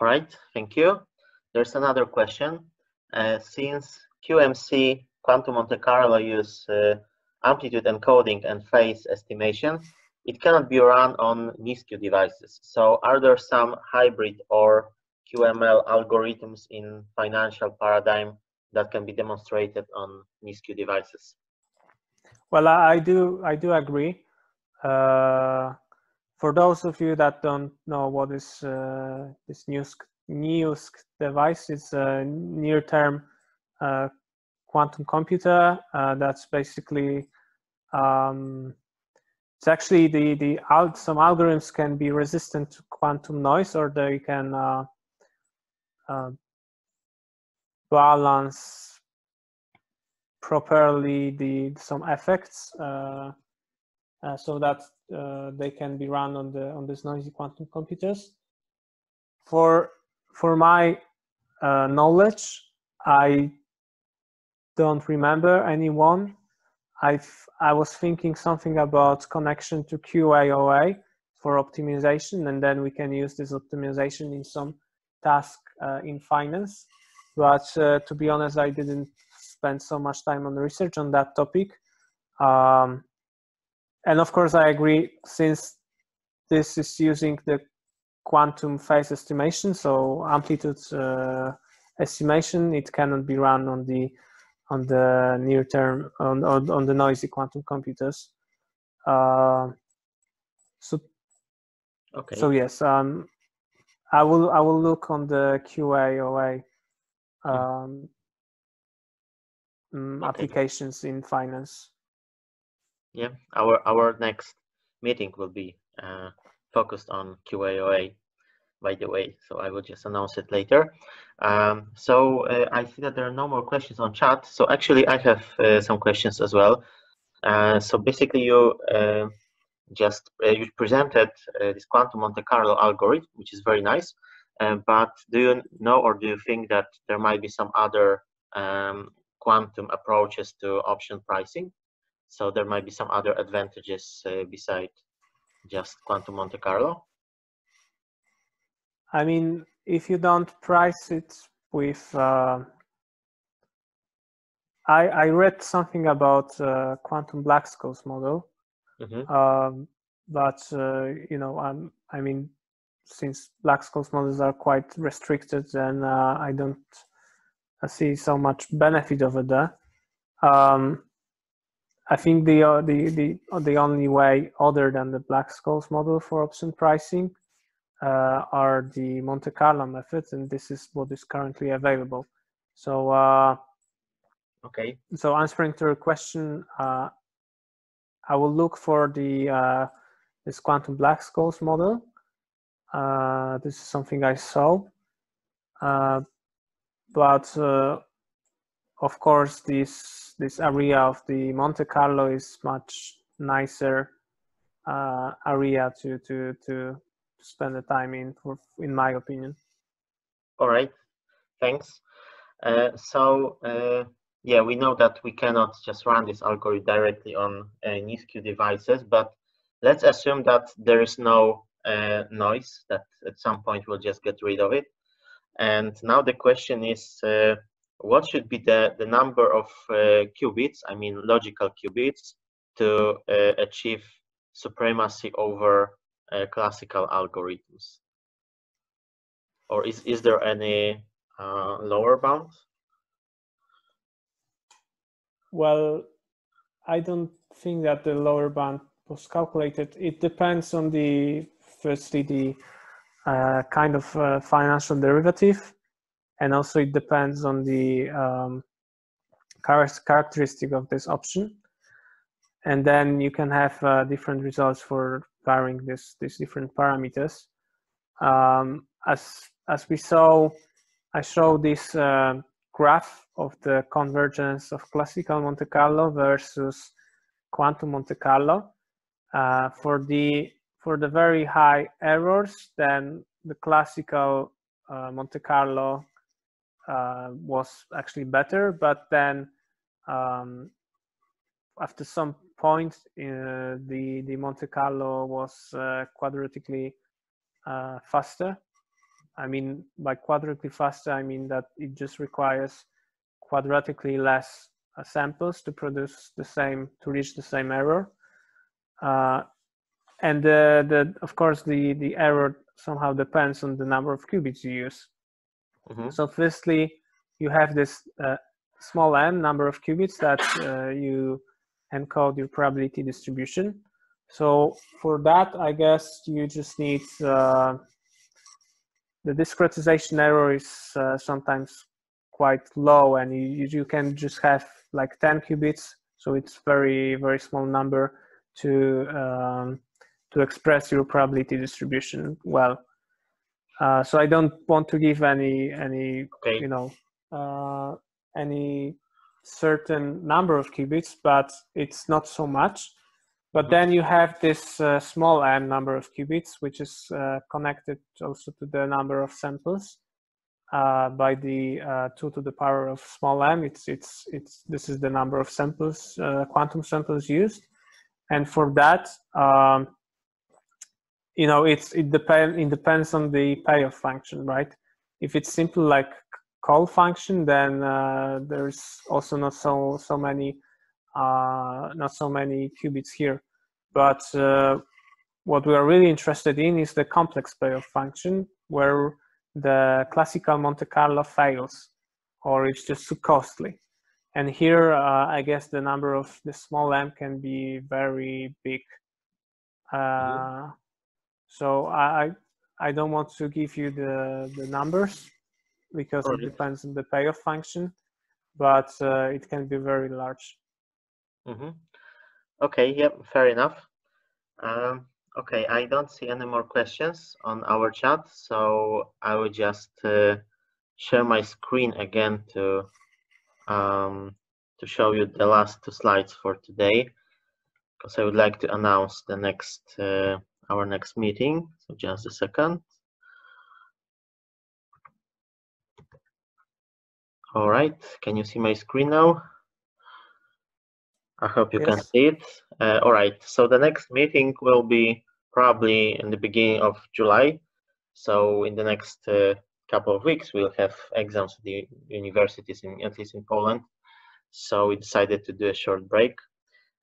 All right, thank you. There's another question. Since QMC, Quantum Monte-Carlo, use amplitude encoding and phase estimation, it cannot be run on NISQ devices. So are there some hybrid or QML algorithms in financial paradigm that can be demonstrated on NISQ devices? Well, I do agree. For those of you that don't know what is this NISQ device, it's a near-term quantum computer. That's basically it's actually some algorithms can be resistant to quantum noise, or they can balance properly some effects, so that they can be run on these noisy quantum computers. For my knowledge, I don't remember anyone. I was thinking something about connection to QAOA for optimization, and then we can use this optimization in some task in finance. But to be honest, I didn't spend so much time on research on that topic. And of course, I agree, since this is using the quantum phase estimation, so amplitude estimation, it cannot be run on the near term on the noisy quantum computers. So okay. So yes, I will look on the QAOA applications in finance. Yeah, our next meeting will be focused on QAOA, by the way, so I will just announce it later. So I see that there are no more questions on chat, so actually I have some questions as well. So basically you you presented this quantum Monte-Carlo algorithm, which is very nice, but do you know, or do you think that there might be some other quantum approaches to option pricing? So there might be some other advantages beside just quantum Monte-Carlo? I mean, if you don't price it with I read something about quantum Black-Scholes model, but you know, I mean, since Black-Scholes models are quite restricted, then I don't see so much benefit over there. I think the only way other than the Black-Scholes model for option pricing are the Monte-Carlo methods, and this is what is currently available. So okay. So answering to your question, I will look for the this quantum Black-Scholes model. This is something I saw, but of course, this area of the Monte-Carlo is much nicer area to spend the time in my opinion. All right, thanks. Yeah, we know that we cannot just run this algorithm directly on NISQ devices, but let's assume that there is no noise, that at some point we'll just get rid of it. And now the question is, what should be the number of qubits, I mean logical qubits, to achieve supremacy over classical algorithms? Or is there any lower bound? Well, I don't think that the lower bound was calculated. It depends on firstly the kind of financial derivative, and also it depends on the characteristic of this option. And then you can have different results for varying these different parameters. As we saw, I showed this graph of the convergence of classical Monte-Carlo versus quantum Monte-Carlo. For the very high errors, then the classical Monte-Carlo was actually better, but then after some point, the Monte-Carlo was quadratically faster. I mean, by quadratically faster, I mean that it just requires quadratically less samples to produce to reach the same error. And of course, the error somehow depends on the number of qubits you use. Mm-hmm. So firstly, you have this small n number of qubits that you encode your probability distribution. So for that, I guess you just need the discretization error is sometimes quite low, and you can just have like 10 qubits. So it's very, very small number to express your probability distribution well. So I don't want to give any okay. Any certain number of qubits, but it's not so much. But then you have this small n number of qubits, which is connected also to the number of samples by the 2 to the power of small m. This is the number of samples, quantum samples used, and for that, it depends on the payoff function, right? If it's simple like call function, then there's also not so many qubits here. But what we are really interested in is the complex payoff function, where the classical Monte-Carlo fails, or it's just too costly. And here, I guess the number of the small m can be very big. So I don't want to give you the numbers, because it depends on the payoff function, but it can be very large. Mm-hmm. Okay, yep, fair enough. Okay, I don't see any more questions on our chat, so I will just share my screen again to show you the last 2 slides for today, because I would like to announce the next our next meeting. So just a second. All right, can you see my screen now? I hope you can see it. All right, so the next meeting will be probably in the beginning of July. So in the next couple of weeks, we'll have exams at the universities, at least in Poland. So we decided to do a short break.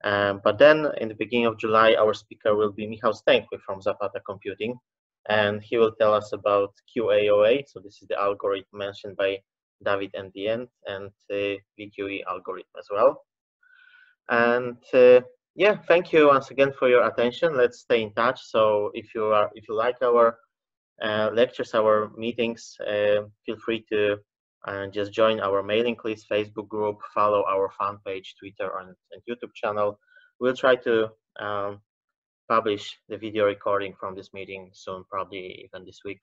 But then in the beginning of July, our speaker will be Michał Stękły from Zapata Computing, and he will tell us about QAOA. So this is the algorithm mentioned by Dawid at the end, and VQE algorithm as well. And yeah, thank you once again for your attention. Let's stay in touch. So if you like our lectures, our meetings, feel free to just join our mailing list, Facebook group, follow our fan page, Twitter and YouTube channel. We'll try to publish the video recording from this meeting soon, probably even this week.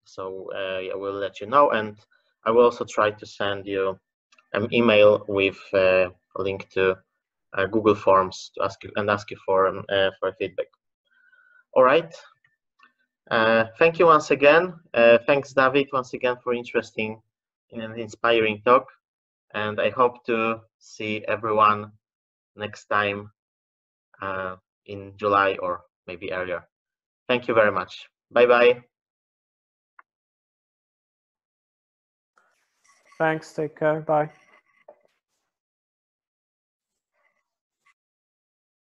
So yeah, we'll let you know, and I will also try to send you an email with a link to Google Forms to ask you for feedback. All right. Thank you once again. Thanks, Dawid, once again for interesting and inspiring talk. And I hope to see everyone next time in July or maybe earlier. Thank you very much. Bye-bye. Thanks. Take care. Bye.